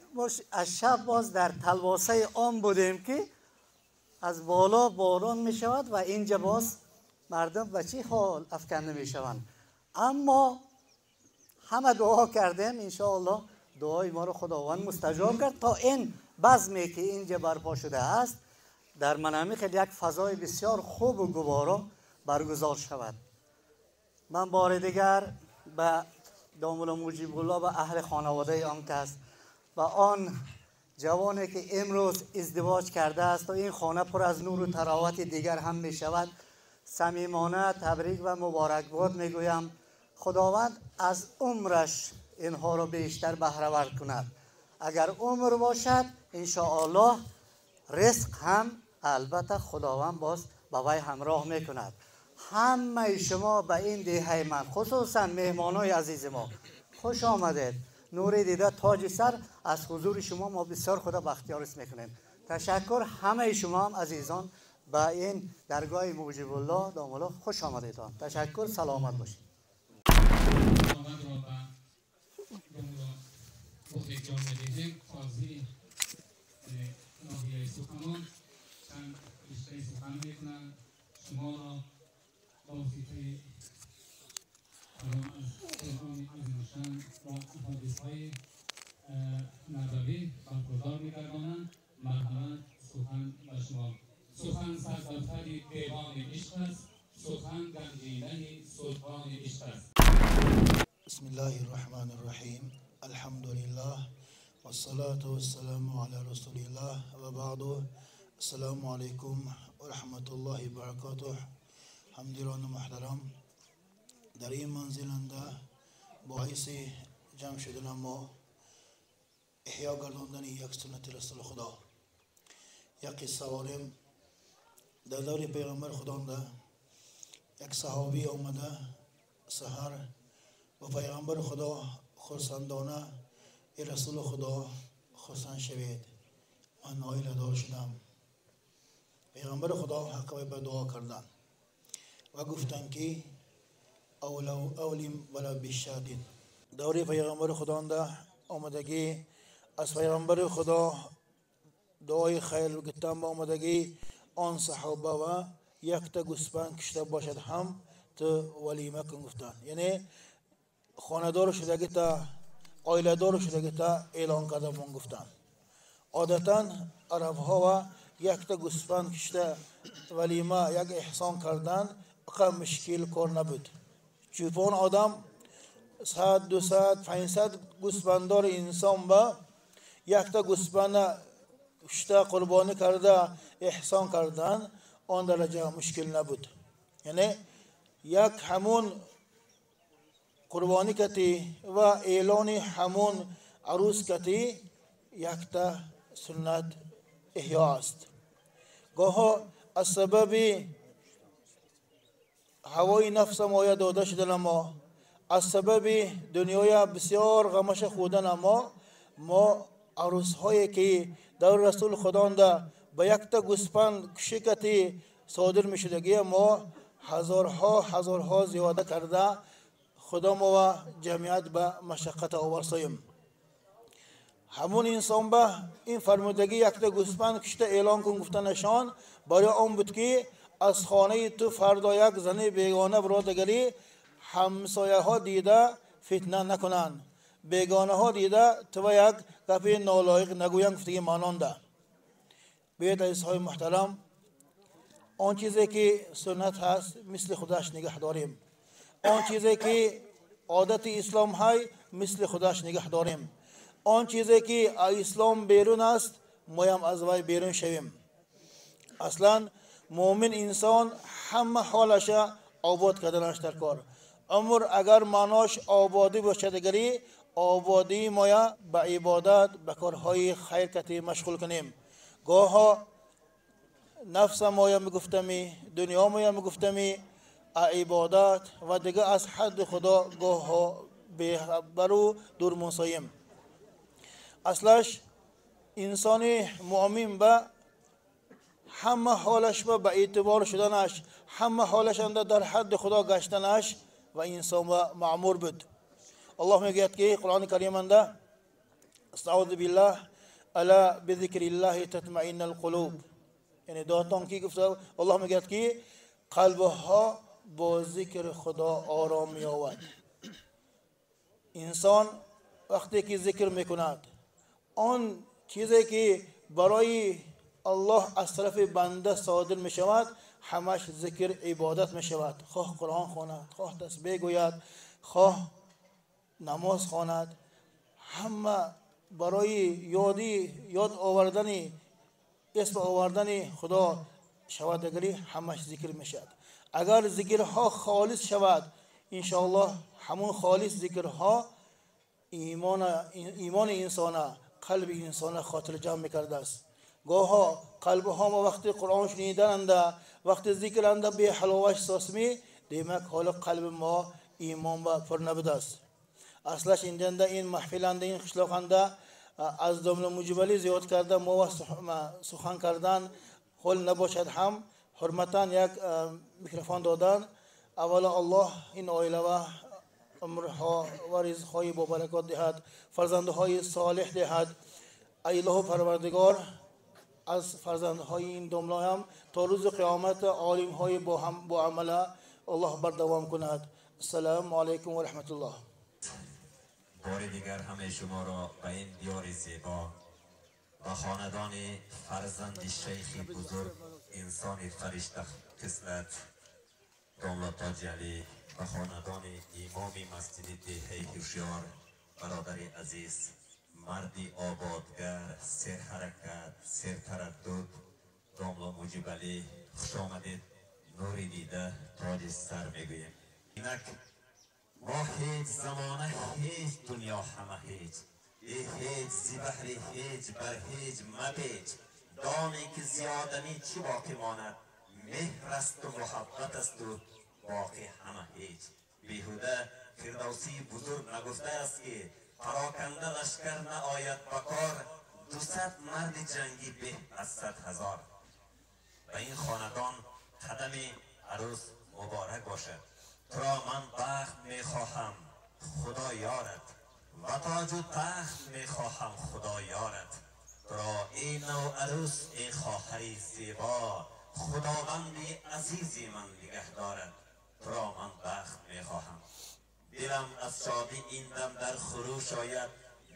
از شب باز در تلواسه عام بودیم که از بالا باران می شود و اینجا باز مردم به چه حال افکنده می شوند، اما همه دعا کردیم انشاءالله دعای ما رو خداوند مستجاب کرد تا این بزمی که اینجا برپا شده است در منامیخ یک فضای بسیار خوب و گوارا برگزار شود. من بار دیگر به دامولا مجیب الله و اهل خانواده آن کس و آن جوانی که امروز ازدواج کرده است و این خانه پر از نور و تراوت دیگر هم می شود صمیمانه تبریک و مبارکباد می گویم. خداوند از عمرش اینها رو بیشتر بهره‌ور کند. اگر عمر باشد انشاءالله رزق هم البته خداوند باز با وی همراه می کند. همه شما به این دیه من خصوصا مهمانای عزیز ما خوش آمدید. نور دیده تاج سر از حضور شما ما بسیار خدا بختیار است میکنیم. تشکر همه شما هم عزیزان به این درگاه موجب الله دامولا خوش آمدید. تشکر، سلامت باشید. شما را با وسیله کلام از قرآن عظیم و احادیث‌های نبوی برگزار می‌گردانند. مرحمت سخن به شما. سخن سرزدتر دیوان عشق است، سخن گنجینه سلطان عشق است. بسم الله الرحمن الرحیم. الحمد لله والصلاة والسلام علی رسول الله و بعد. السلام علیکم و رحمت الله و برکاته. همدیران محترم، در این منزلنده باعث جمع شدن ما احیا گرداندن یک سنت رسول خدا. یک قصه واریم در دور پیغمبر خدا ده یک صحابی آمده سحر و پیغمبر خدا خرسندانه ای رسول خدا خرسند شوید، من نائل دار شدم. پیغمبر خدا حق به دعا کردن و گفتن که اولیم ولا بیشادین. دوری پیغمبر خدا ده آمدگی از پیغمبر خدا دعای خیر گفتن با آمدگی آن صحابه و یک تا گوسفند کشته باشد هم تو ولیمه کن گفتن، یعنی خاندار شدگی تا عائله دار شدگی تا اعلان کرده بون گفتن. عادتا عرب ها و یک تا گوسفند کشته ولیمه یک احسان کردن اقام مشکل کار نبود. چوپان آدم 100 200 500 گوسفندار انسان با یک تا گوسفند کشته قربانی کرده احسان کردن آن درجه مشکل نبود. یعنی یک همون قربانی کتی و اعلان همون عروس کتی یک تا سنت احیا است. گاه از سبب هوای نفس ما داده شدن ما، از سبب دنیای بسیار غمش خودن ما عروس هایی که در رسول خدا ده با یک تا گوسفند کشی صادر می شدگی ما هزارها زیاده کرده خدا ما و جمعیت به مشقت آورساییم. همون انسان به این فرمودگی یک تا گوسفند کشته اعلان کن گفتنشان برای آن بود که از خانه تو فردا یک زن بیگانه برادگری همسایه ها دیده فتنه نکنند، بیگانه ها دیده تو یک گپ نالایق نگویند گفتگی ماننده. بیت عزیزهای محترم، آن چیزی که سنت هست مثل خودش نگه داریم، آن چیزی که عادت اسلام های مثل خودش نگه داریم، آن چیزی که اسلام بیرون است ما هم از وی بیرون شویم. اصلا مومن انسان همه حالش آباد کردنش در کار. عمر اگر معناش آبادی باشد گری آبادی ما به عبادت به کارهای خیر کتی مشغول کنیم. گاه نفس ما میگفتمی، دنیا ما میگفتمی عبادت و دیگه از حد خدا گاه برو دور منسایم. اصلش انسان مؤمن به همه حالش به اعتبار شدنش، همه حالش در حد خدا گشتنش و انسان معمور بود. الله میگوید که قرآن کریم انده استعوذ بالله الا بذکر الله تطمئن القلوب، یعنی داتان کی گفته الله میگوید که قلبها با ذکر خدا آرام می آورد. انسان وقتی که ذکر میکند آن چیزی که برای الله از طرف بنده صادر می شود همش ذکر عبادت می شود. خواه قرآن خواند، خواه تسبیح گوید، خواه نماز خواند، همه برای یاد آوردن اسم آوردن خدا شودگری همش ذکر می شود. اگر ذکرها خالص شود انشاءالله همون خالص ذکرها ایمان انسان، قلب انسان خاطر جمع میکرده است. گاها قلب ها ما وقتی قرآن شنیدند وقتی ذکر اند به حلاوش ساسمی دیمک حالا قلب ما ایمان با پر نبوده است. اصلش این محفل اند این خشلاق اند از دامن مجبلی زیاد کرده ما سخن کردن حال نباشد هم حرمتا یک میکروفون دادن. اولا الله این عائله و عمرها و رزقهای با برکات دهد، فرزندهای صالح دهد. ای الله پروردگار از فرزندهای این دامنه هم تا روز قیامت عالم های با عمل الله بردوام کند. السلام علیکم و رحمت الله. بار دیگر همه شما را به این دیار زیبا و خاندان فرزند شیخی بزرگ انسان فرشته خصلت داملا تاج علی و خاندان امام مسجد دهه هوشیار برادر عزیز، مردی آبادگر، سر حرکت، سر تردد داملا موجب علی خوش آمدید. نوری دیده تاج سر میگوییم. اینک ما هیچ زمانه هیچ دنیا همه هیچ هیچ زی بحری هیچ بر هیچ مبیچ دانی که زیادنی چی باقی ماند مهر است و محبت است و باقی همه هیچ. بیهوده فردوسی بزرگ نگفته است که پراکنده لشکر نآید بکار 200 مرد جنگی به از 100,000. و این خاندان قدم عروس مبارک باشد. تو را من بخت میخواهم خدا یارت و تاج و تخت میخواهم خدا یارت. تو را این نو عروس ای خواهری زیبا خداوندی عزیزی من نگه دارد. تو را من بخت میخواهم. دلم از شادی این دم در خروش آید،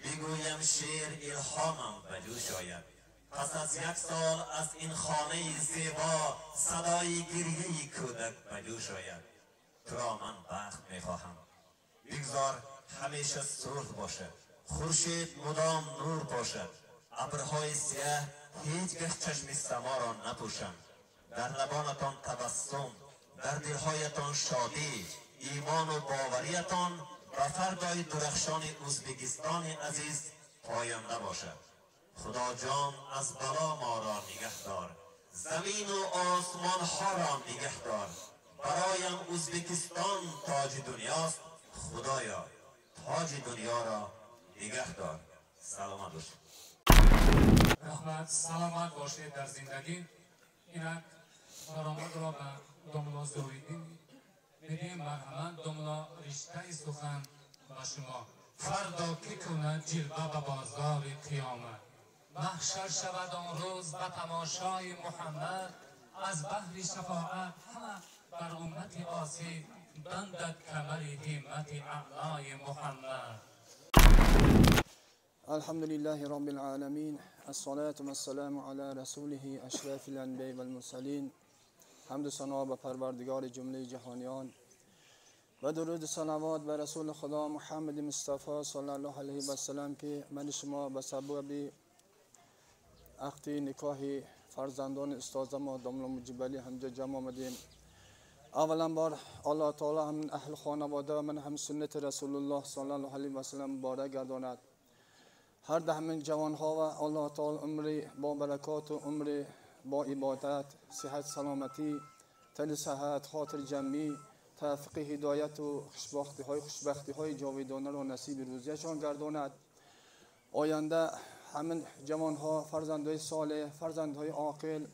بگویم شعر الهامم به جوش آید. پس از 1 سال از این خانه زیبا صدای گریه کودک به جوش آید. تو را من بخت میخواهم. بگذار همیشه سرخ باشد، خورشید مدام نور باشد، ابرهای سیاه هیچگاه چشم سما را نپوشند. در لبانتان تبسم، در دلهایتان شادی، ایمان و باوریتان و فردای درخشان ازبکستان عزیز پاینده باشد. خدا جان از بلا ما را نگه دار، زمین و آسمان ها را نگه دار. برایم ازبکستان تاج دنیاست، خدایا تاج دنیا را نگه دار. سلامت باشید. رحمت سلامت باشید در زندگی. اینک برآمد را به دوملا زویدین میدیم. مرحمت دوملا رشته سخن به شما. فردا که کند جلوه به بازار قیامت، محشر شود آن روز به تماشای محمد. از بحر شفاعت همه بر امت عاصی بندد کمر همت اعلای محمد. الحمد لله رب العالمين، الصلاة والسلام على رسوله اشرف الانبیاء والمرسلین. حمد و ثنا به پروردگار جمله جهانیان و درود و صلوات به رسول خدا محمد مصطفی صلی الله علیه و سلم که من شما به سبب عقد نکاح فرزندان استاد ما دوملا مجیب علی همجا جمع آمدیم. اولا بار الله تعالی هم اهل خانواده و من هم سنت رسول الله صلی الله علیه و سلم مبارک گرداند. هر ده من جوان ها و الله تعالی عمر با برکات و عمر با عبادت، صحت سلامتی، تن صحت، خاطر جمعی، توفیق هدایت و خوشبختی های جاودانه را نصیب روزیشان گرداند. آینده همین جوان ها فرزندهای صالح، فرزندهای عاقل،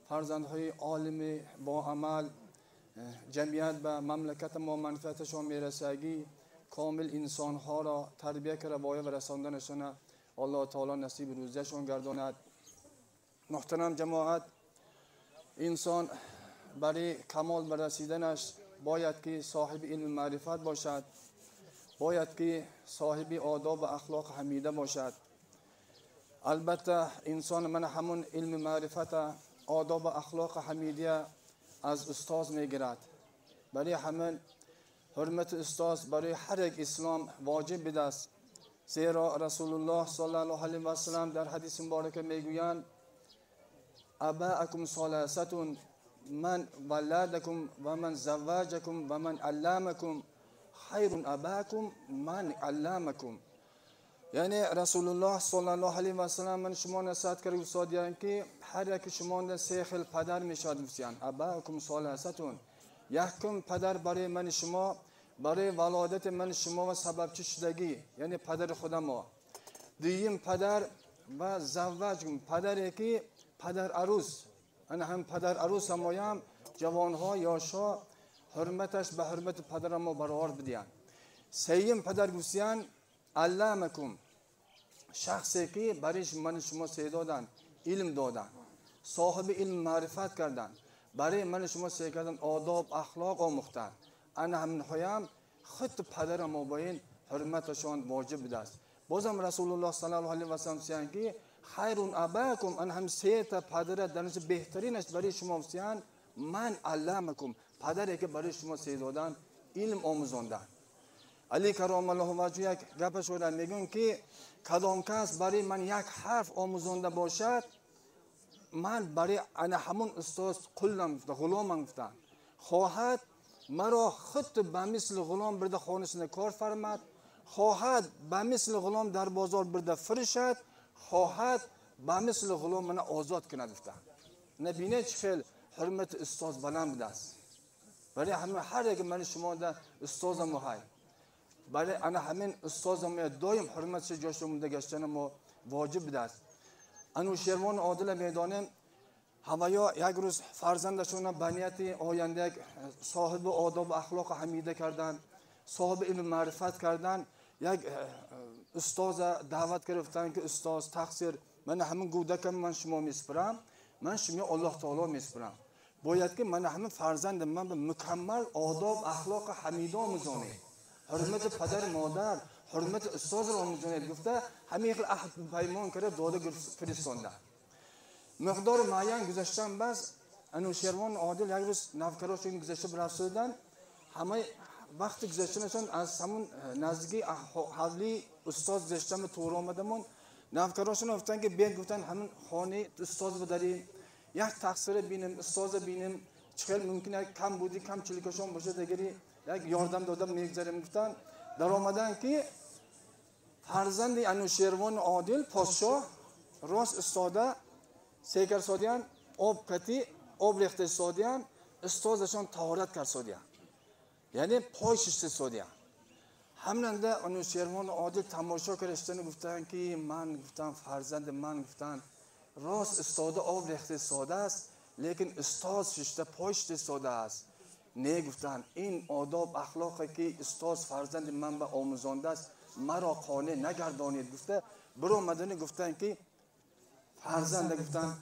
فرزندهای عالم با عمل، جمعیت به مملکت ما منفعتشان میرسگی، کامل انسان ها را تربیت که روایه و رساندنشان الله تعالی نصیب روزیشان گرداند. محترم جماعت، انسان برای کمال برسیدنش باید که صاحب علم معرفت باشد، باید که صاحب آداب و اخلاق حمیده باشد. البته انسان من همون علم معرفت، آداب و اخلاق حمیده از استاد میگیرد. برای همین حرمت استاد برای هر یک اسلام واجب است، زیرا رسول الله صلی الله علیه و سلم در حدیث مبارک میگویند اباءکم ثلاثه من ولدکم و من زوجکم و من علمکم خیر اباکم من علمکم. یعنی رسول الله صلی الله علیه و سلم من شما نصیحت کرده استادیان که هر یک شما سه خل پدر میشد بسیان. اباءکم ثلاثه، یکم پدر برای من شما، برای ولادت من شما و سبب چه شدگی، یعنی پدر خود ما. دویم پدر و زوجکم، پدری که پدر عروس، انا هم پدر عروس هم جوانها یاشا حرمتش به حرمت پدر ما برابر بدیان. سیم پدر گوسیان علمکم، شخصی که برایش من شما سه دادن، علم دادن، صاحب علم معرفت کردن، برای من شما سه کردن آداب اخلاق آموختن. انا هم نهایم خط پدر ما باید حرمتشان واجب است. بازم رسول الله صلی الله علیه و سلم سیان که خیر اباکم، ان هم سه تا پدر درنش بهترینش برای شما سیان من علمکم، پدری که برای شما سه دادن علم آموزاندن. علی کرام الله وجهه یک گپش رو میگن که کدام کس برای من یک حرف آموزانده باشد، من برای انا همون استاد قلم غلامم گفتن، خواهد مرا خط به مثل غلام برده خانه کار فرمد، خواهد به مثل غلام در بازار برده فرشد، خواهد به مثل غلام من آزاد کنه گفتن. نبینه چه خیل حرمت استاد بلند است. برای همه هر یک من شما در استادم های، برای انا همین استادم دایم حرمتش جاش مونده گشتن ما واجب است. انوشیروان عادل میدانم هوایا یک روز فرزندشون به نیت آینده صاحب آداب و اخلاق حمیده کردن، صاحب علم معرفت کردن. یک استاد دعوت گرفتن که استاد تقصیر من همین گودکم من شما میسپرم، من شما الله تعالی میسپرم، باید که من همین فرزند من به مکمل آداب اخلاق حمیده آموزانید، حرمت پدر مادر، حرمت استاد را آموزانید. گفته همین عهد پیمان کرده داده فرستانده. مقدار معین گذاشتن، بس انوشیروان عادل یک روز نوکراشون گذاشته برسودن، همه وقتی گذشتنشون از همون نزدیکی حولی استاد گذشتم تور آمدمون نوکراشون گفتن که بیاید، گفتن همون خانه استاد بداریم یک تقصیر بینیم، استاد بینیم، چخیل ممکنه کم بودی کم چلیکشون باشه دیگری یک یاردم دادم میگذاریم. گفتن در آمدن که فرزند انوشیروان عادل پادشاه راست استاده سیکر سادیان آب کتی آب ریخته سادیان استادشان طهارت کرد سادیان، یعنی پای شسته سادیان. همیننده انوشیروان عادل تماشا کردن گفتن که من گفتم فرزند من گفتن راست استاده آب ریخته ساده است لیکن استاد شسته پای شسته ساده است. نه گفتن این آداب اخلاقی که استاد فرزند من به آموزانده است مرا قانع نگردانید. گفته برو مدنی گفتن که فرزند گفتن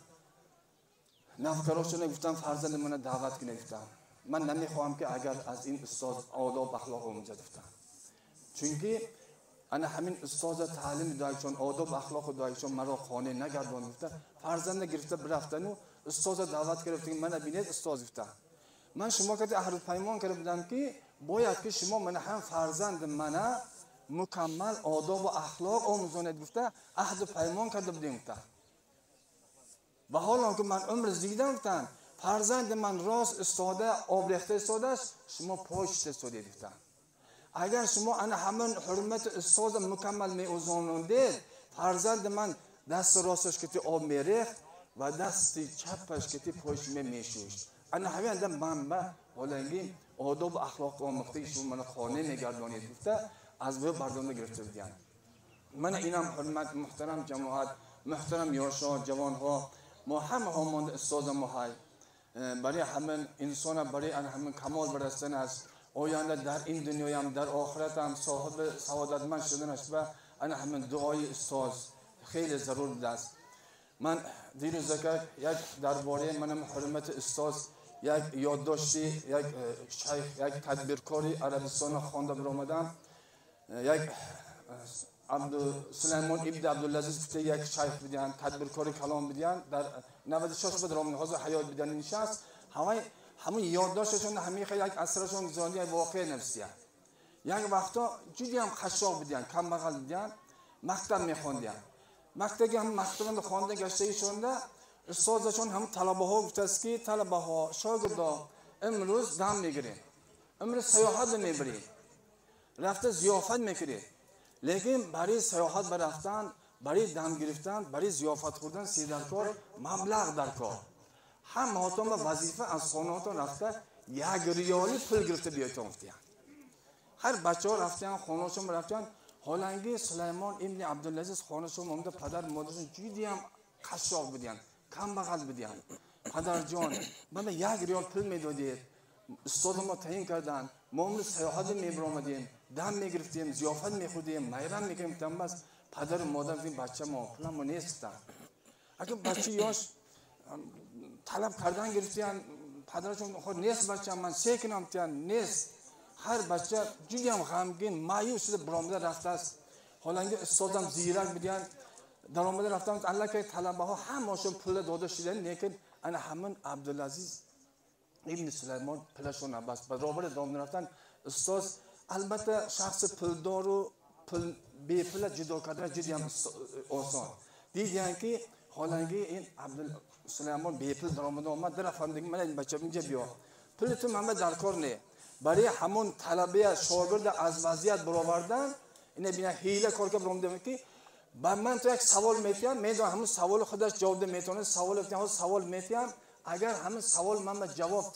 نوکراشون گفتن فرزند من دعوت کنه. گفتن من نمیخواهم که اگر از این استاد آداب اخلاق آموزد گفتن، چونکه انا همین استاد تعلیم دایشون آداب اخلاق دایشون مرا قانع نگردان. گفتن فرزند گرفته برفتن و استاد دعوت گرفته من ببینید استاد گفتن من شما که عهد پیمان کرده بودم که باید که شما من هم فرزند من مکمل آداب و اخلاق آموزانید. گفته عهد پیمان کرده بودیم. گفتن و حالا که من عمر زیدم گفتن فرزند من راست استاده آب ریخته استاده است شما پاشت استاده. گفتن اگر شما انا همون حرمت استاد مکمل می اوزانوندید فرزند من دست راستش که آب میریخت و دست چپش که پاش میشوشت. انا همین من به حالانگی آداب اخلاق آموخته شما من خانه نگردانید. گفته از به بردم گرفته بودن. من اینم حرمت محترم جماعت محترم یاشا جوان ها ما همه ها مانده استاد ما های برای همین انسان برای همین کمال برستن است آینده در این دنیا هم در آخرت هم صاحب سعادتمند شدن است و انا همین دعای استاد خیلی ضرور بوده است. من دیروز یک درباره منم حرمت استاد یک یادداشتی یک شیخ یک تدبیرکاری عربستان خوانده برآمدم. یک سلیمان ابن عبدالعزیز گفته یک شیخ بودن تدبیرکاری کلام بودن در 96 بود رامین حاضر حیات بودن نشست همون یادداشتشون همه خیلی یک اثرشون زانی واقع نفسیه. یک وقتا جدی هم خشاق بودن کم بغل بودن مکتب میخوندن مکتبی هم مکتب خوانده گشته ایشونده استادشون هم طلبه ها گفته است که طلبه ها شاگردا امروز دم میگیریم امروز سیاحت میبریم رفته زیافت میکنید لیکن برای سیاحت برفتن برای دم گرفتن برای زیافت خوردن سی در کار مبلغ در کار هم هاتون وظیفه از خانهاتون رفته یک ریالی پول گرفته بیایتون افتیان. هر بچه ها رفتن خانهاشون رفتن حالانگی سلیمان ابن عبدالعزیز خانهشون مامده پدر مادرشون جدی هم قشاق بودن کم بغل بودن. پدر جان من یک ریال پول میدادید استاد ما تعیین کردن ما امروز سیاحت میبرامدیم دم میگرفتیم زیافت میخوردیم میرم میکنیم بس پدر و مادر این بچه ما پول ما نیستن. اگه بچه یاش طلب کردن گرفتن پدرشون خود نیست بچه من سیکنم تیان نیست. هر بچه جدی هم غمگین مایوس شده برآمده رفته است. حالانگی استادم زیرک بودن در آمده رفتن الله که طلبه ها همه‌شون پول داده شدن لیکن انا همون عبدالعزیز ابن سلیمان پولشون نبست برابر دام رفتن استاد البته شخص پولدار و پول بی پول جدا کردن جدی هم آسان دیدن که حالانگی این عبدالسلیمان بی پول در آمد در رفتن من این بچه اینجا بیا پول تو من در کار نه برای همون طلبه شاگرد از وضعیت برآوردن اینا بینا حیله کار که برآمده که با من تو یک سوال میتونم میدونم همون سوال خودش جواب میتونه سوال میتونم اگر همون سوال من جواب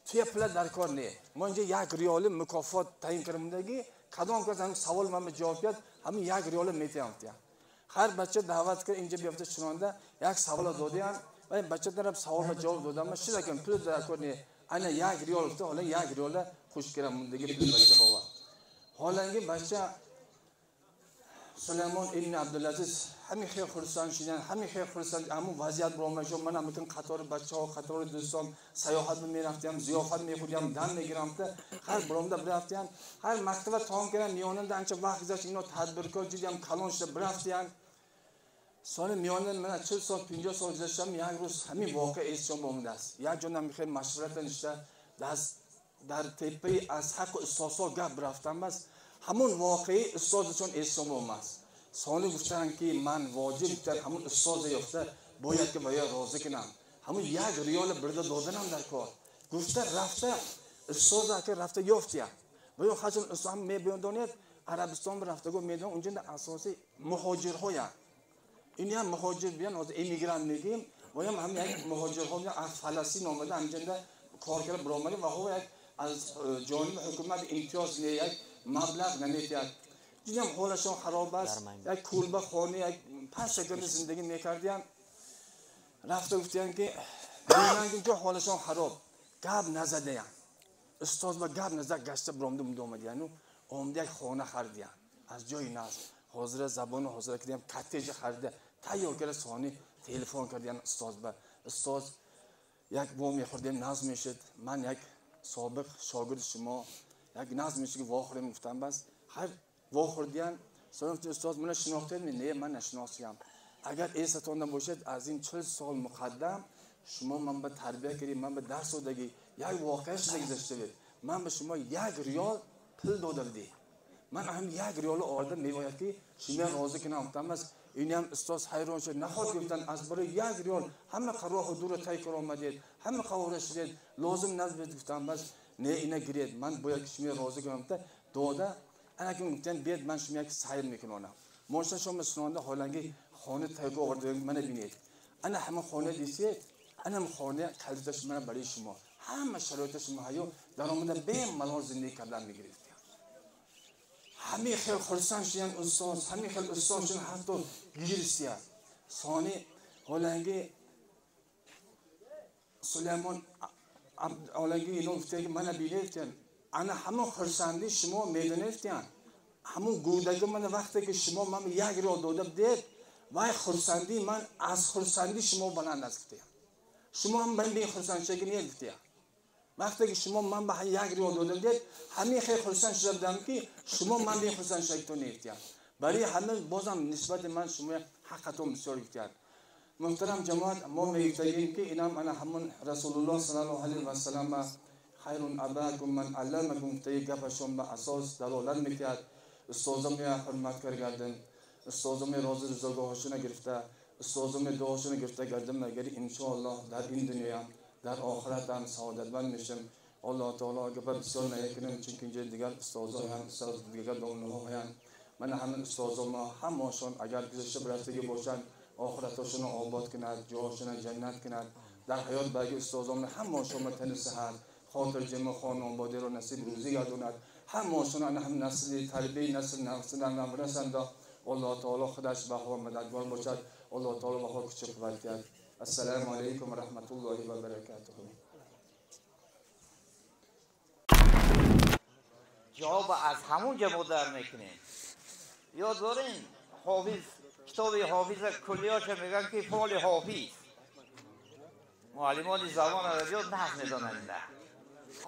توی پول در کار نه ما اینجا یک ریال مکافات تعیین کردیم کدام کس همون سوال من جواب کرد همون یک ریال میتونم هر بچه دعوت کرد اینجا بیافته چنانده یک سوال دادیم و این بچه طرف سوال جواب دادم من شده کنم پول در کار نه انا یک ریال افتاد حالا یک ریال خوش کردم موندگی پول بچه بابا حالا اینکه بچه سلیمان ابن عبدالعزیز همین خیلی خرسان شدن همین خیلی خرسان همون وضعیت برام شد من میگم قطار بچه ها قطار دوستان سیاحت میرفتم زیافت میخوردم دم میگرفتم هر برامده برفتن هر مکتب تام کردن میانند انچه وقت گذشت اینا تدبیرکار دیدم کلان شده برفتن سال میانند من 40 سال 50 سال گذشتم یک روز همین واقع ایشون بوده است یک جا نمیخواد مشورت نشته دست در تپه از حق و استاسا گپ رفتم است همون واقعی استادشون اسلام است سانی گفتن که من واجب بودن همون استاد یافته باید که باید راضی کنم همون یک ریال برده دادنم در کار گفته رفته استاد که رفته یافتیم باید خشن اسلام میبیندونید عربستان رفته گو میدون اونجا در اساسی مهاجرهای این هم مهاجر بیان از امیگران میگیم و هم یک مهاجرها از فلسطین آمده همینجا کار کرده برآمده و هو یک از جانب حکومت امتیاز نه یک مبلغ نمیدید دیدم حالشون خراب است یک کلبه خانه یک پس شکل زندگی میکردیم رفته گفتن که دیدن که حالشون خراب گاب نزده استاد با گاب نزد گشته برآمده اومدن آمده یک خانه خریدن از جای ناز حاضر زبان حاضر کردیم کاتج خریده تیار کرده سانی تلفن کردن استاد با استاد یک بوم میخوردیم ناز میشد من یک سابق شاگرد شما یک ناز میشه که واخوریم گفتم بس هر واخوردیان سلام استاد من شناختید نه من نشناسیم اگر ایستون باشد از این 40 سال مقدم شما من به تربیت کردید من به درس دادگی یک واقعش نگذشته بود من به شما یک ریال پول دادم دی من هم یک ریال آوردم میباید که شما راضی کنم گفتم بس این هم استاد حیران شد نخواد گفتن از برای یک ریال همه قرار دور تای کار آمدید همه قواره شدید لازم نبود گفتم بس نه اینا گرید من باید شما راضی کنم داده انا که گفتن بیاد من شما یک سیر میکنم ماشین شما سنونده حالانگی خانه تای آورده من ببینید انا همه خانه دیسید انا خانه کلیدش من برای شما همه شرایط شما هیو در آمده به ملال زندگی کردن میگرید همه خیلی خرسان شدن استاد همه خیلی استاد شدن حتی گیرسیه ثانی هولنگی سلیمان هولنگی اینو گفته که من بیلیفتن انا همون خرساندی شما میدونستین همون گودگی من وقتی که شما من یک رو دادم دید وای خرساندی من از خرساندی شما بلند نزدید شما هم من به خرسان شگی نیفتید وقتی که شما من به یک رو دادم دید همین خیلی خرسان شدم که شما من به خرسان شگی نیفتید برای همه بازم نسبت من شما حقتون بسیار گفتید محترم جماعت ما میگیم که اینم انا همون رسول الله صلی الله علیه و سلم خیر اباکم من علمکم تی گپشون به اساس دلالت میکرد استادم حرمت کردن استادم راز رضاگاهشون گرفته استادم دعاشون گرفته گردم مگر ان شاء الله در این دنیا در آخرت هم سعادتمند میشم الله تعالی گپ بسیار نکنم چون اینجا دیگر استادان هم استاد دیگر دونها هم من همین استادم همشون اگر گذشته برفتگی باشن آخرتشون آباد کند جاهاشون جنت کند در حیات باقی استادان همشون تن صحت خاطر جمع خانواده رو نصیب روزی گردوند همشون هم نسل تربیت نسل نمرسند الله تعالی خودش بخوا مددگار باشد الله تعالی بخوا کچه قوت کرد السلام علیکم و رحمت الله و برکاته جواب از همون جا در میکنیم یاد دارین حافظ کتاب حافظ کلیاش میگن که فعل حافظ معلمان زبان ادبیات نحو میدونن نه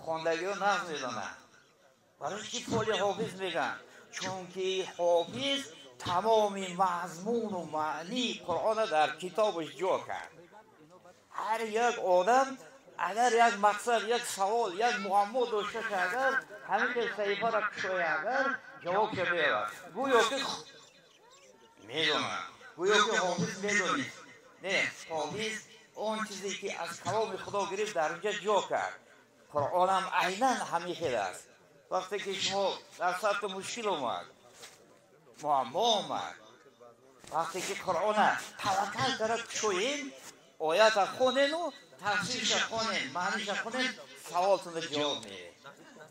خواندگی ها نحو میدونن برای چی فعل حافظ میگن چون که حافظ تمام مضمون و معنی قرآن در کتابش جا کرد هر یک آدم اگر یک مقصد یک سوال یک معما داشته که اگر همین که صحیفه را کشوی اگر جواب که بیارد گویا که میدونم گویا که حافظ میدونید نه حافظ اون چیزی که از کلام خدا گرفت در اینجا جا کرد قرآن هم عیناً همین خیلی است وقتی که شما در سطح مشکل اومد معما اومد وقتی که قرآن توکل داره کشوین آیت خونین و تفسیرش خونین معنیش خونین سوالتون رو جواب میده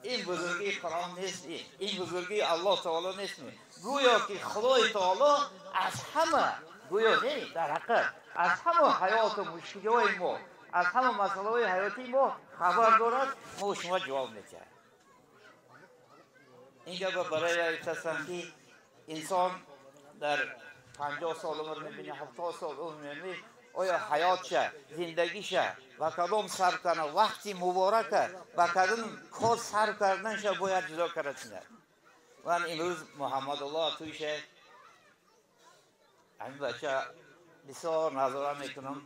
این بزرگی قرآن نیست این بزرگی الله تعالی نیست گویا که خدای تعالی از همه گویا نه در حقیقت از همه حیات و مشکلی های ما از همه مسئله های حیاتی ما خبر دارد ما شما جواب میده اینجا برای هستم که انسان در 50 سال عمر میبینی 70 سال عمر میبینی آیا حیاتشه زندگیشه و کدام صرف کنه وقتی مبارکه و کدام کار صرف کردنشه باید جدا کرده من امروز محمد الله تویشه همین بچه بسیار نظاره میکنم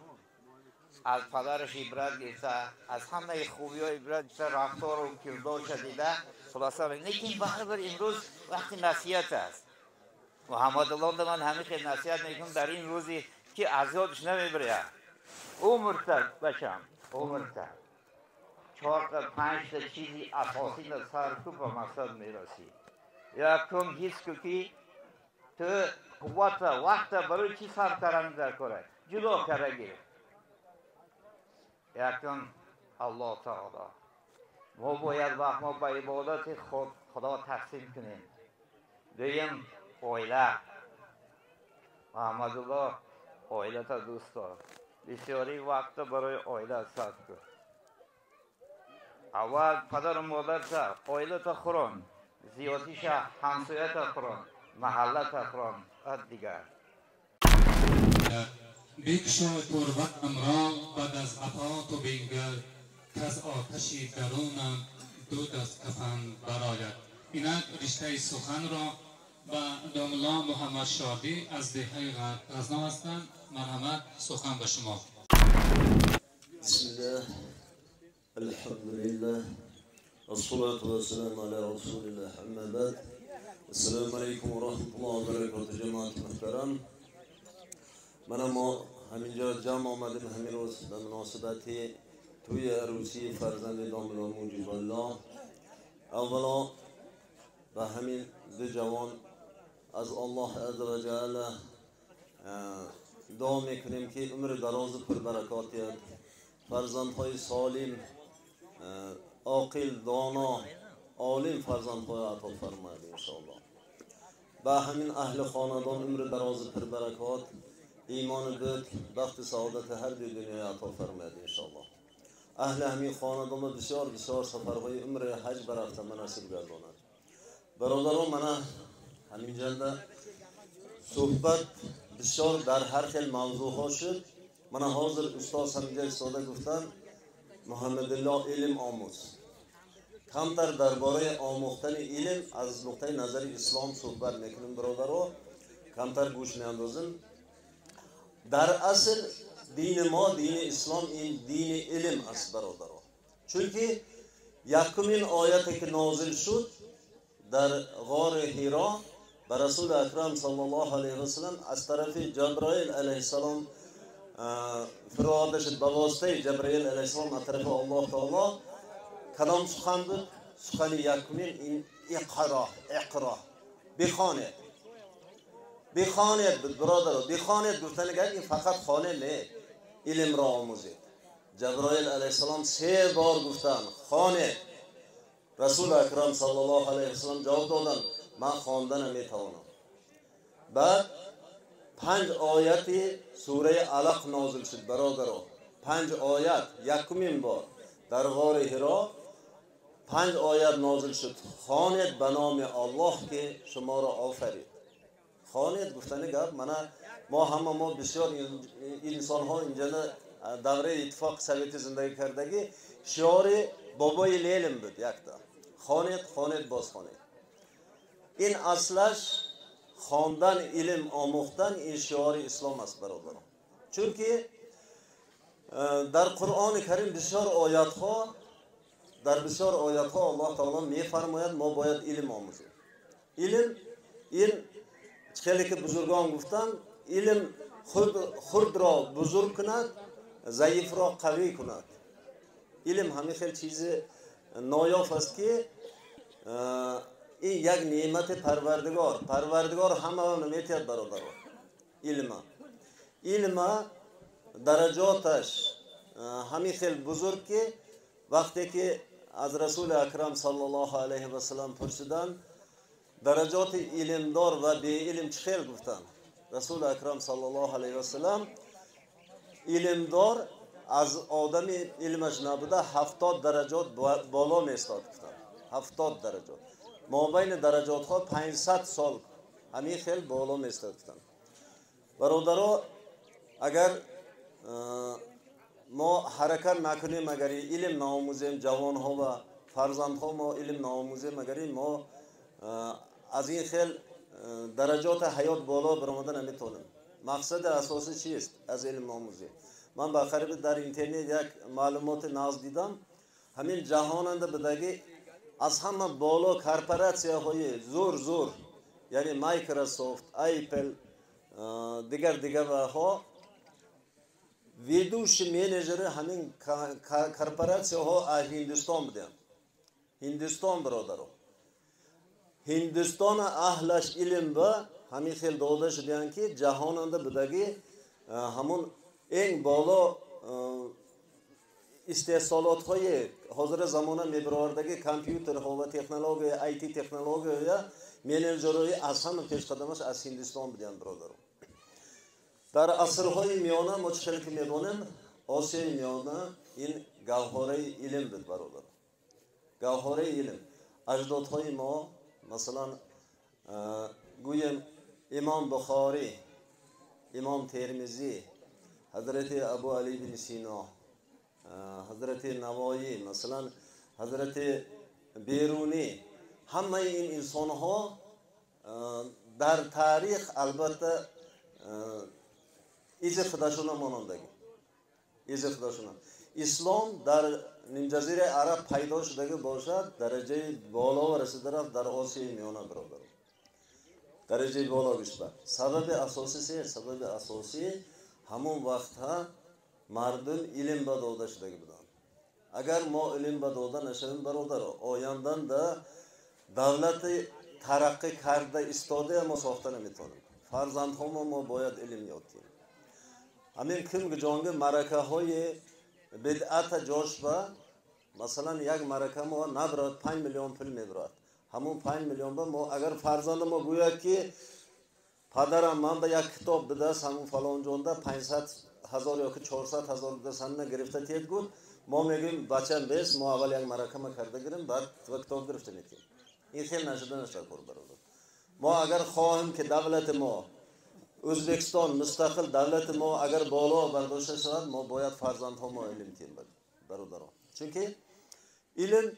از پدرش عبرت گرفته، از همه خوبی ها عبرت گرفته، رفتار و کردارش دیده خلاصه. لیکن برابر امروز وقتی نصیحت است محمد الله من همین خیلی نصیحت میکنم در این روزی که از یادش نمیبره. عمرت بچم عمرت 4 تا 5 تا چیزی اساسی در سر تو به مقصد میرسی. یکم حس که تو قوت وقت برای چی سرکرمی در کاره جدا کرگی. یکم الله تعالی ما باید وقت ما به عبادت خدا تقسیم کنیم. دویم اویله محمد الله اویله تا دوست دارم. بسیاری وقت برای اویله صرف کن. اول پدر و مادر تا اویله تا خوران، زیادیش همسایه تا خوران، محله تا خوران، دیگر بکشا تربتم را بعد از عطا و بینگر که از آتشی درونم دود از کفن براید. اینک رشته سخن را و داملا محمد شادی از دهه غزنه هستند. مرحمت سخن به شما. بسم الله الحمد لله والصلاة والسلام على رسول الله اما بعد. السلام علیکم و رحمت الله و برکاته. جماعت محترم، من ما همینجا جمع آمدیم همین روز به مناسبت توی عروسی فرزند داملا موجب الله. اولا به همین دو جوان از الله عز و جل دعا میکنیم که عمر دراز پر برکاتیت، فرزندهای سالم، عاقل، دانا، عالم فرزندهای عطا فرماید انشاءالله. به همین اهل خاندان عمر دراز پر برکات، ایمان بود، بخت سعادت هر دو دنیا عطا فرماید انشاءالله. اهل همین خاندان بسیار بسیار سفرهای عمر حج برفته مناسب گرداند. برادران، من همین جلده صحبت بسیار در هر خیل موضوع ها شد. من حاضر استاد همینجا استاده گفتن محمد الله علم آموز. کمتر درباره آموختن علم از نقطه نظر اسلام صحبت میکنیم برادران، کمتر گوش میاندازیم. در اصل دین ما، دین اسلام، این دین علم است برادران. چون که یکمین آیتی که نازل شد در غار حرا به رسول اکرم صلی الله علیه و سلم از طرف جبرائیل علیه السلام فرستاده شد. به واسطه جبرائیل علیه السلام از طرف الله تعالی کدام سخن بود؟ سخن یکمین این اقرا بخوانید. بخوانید برادر، بخوانید گفتن که این فقط خوانه نه، علم را آموزید. جبرائیل علیه السلام 3 بار گفتن خوانید. رسول اکرم صلی الله علیه و سلم جواب دادن من خواندن نمیتوانم. بعد 5 آیت سوره علق نازل شد برادران. 5 آیت یکمین بار در غار حرا 5 آیت نازل شد. خوانید به نام الله که شما را آفرید. خوانید گفتن گفت ما بسیار انسان ها اینجا دوره اتفاق سویت زندگی کردگی شعار بابای لیلم بود. یک تا خوانید باز خوانید. این اصلش خواندن، علم آموختن، این شعار اسلام است برادران. چون که در قرآن کریم بسیار آیات ها الله تعالی میفرماید ما باید علم آموزیم. علم این خیلی که بزرگان گفتن علم خود را بزرگ کند، ضعیف را قوی کند. علم همین خیلی چیز نایاف است که این یک نعمت پروردگار همه را نمیتید برادران. علم درجاتش همین خیلی بزرگ که وقتی که از رسول اکرم صلی الله علیه و سلم پرسیدن درجات علمدار و بی علم چه خیلی گفتن. رسول اکرم صلی الله علیه و سلم علمدار از آدم علمش نبوده 70 درجات بالا میستاد گفتن. 70 درجات ما بین درجات ها 500 سال همین خیلی بالا میستاد گفتن. برادران، اگر ما حرکت نکنیم، اگر علم نآموزیم، جوان ها و فرزند ها ما علم نآموزیم، اگر ما از این خیل درجات حیات بالا برآمده نمیتونیم. مقصد اساسی چیست از علم آموزی؟ من بخیر در اینترنت یک معلومات ناز دیدم همین جهاننده بدگی از همه بالا کارپوراسیا های زور یعنی مایکروسافت اپل دیگر ها ویدوش منیجر همین کارپوراسیا ها از هندوستان بودن. هندوستان برادرو هندوستان اهلش علم با همین خیلی داده شدن که جهاننده بدگی همون این بالا استحصالات های حاضر زمانه میبردگی کامپیوتر ها و تکنولوژی آیتی تکنولوژی یا منیجرهای از همه پیش قدمش از هندوستان بودن برادرو. در عصرهای میانه ما چه که میدونیم آسیای میانه این گوهره علم بود برادر. گوهره علم اجدادهای ما مثلا گویم امام بخاری، امام ترمذی، حضرت ابو علی بن سینا، حضرت نوایی، مثلا حضرت بیرونی، همه این انسان ها در تاریخ البته ایز خداشون مانندگی ایز خداشون اسلام در جزیره عرب پیدا شده باشد درجه بالا و رسیده رفت در آسیای میانه برادر درجه بالا بیشتر. سبب اساسی همون وقت ها مردم علم به داده شده بودن. اگر ما علم به داده نشویم برادر آیندن در دولت ترقی کرده استاده ما ساخته نمیتونیم. فرزند ما باید علم یاد کنیم. همین کم جانگه مرکه های بدعت جاش با مثلا یک مرکه ما نبرد 5 میلیون پول میبرد. همون 5 میلیون با ما اگر فرزند ما گوید که پدرم من به یک کتاب بدست همون فلان جانده 500,000 یا که 400,000 بدست همه گرفته تید گود ما میگیم بچم بیست ما اول یک مرکه ما کرده گیریم بعد کتاب گرفته میتیم. این خیلی نشده نشده برادر. ما اگر خواهیم که دولت ما ازبکستان مستقل دولت ما اگر بالا برداشته شود ما باید فرزندها ما علم کنیم برادران. چون علم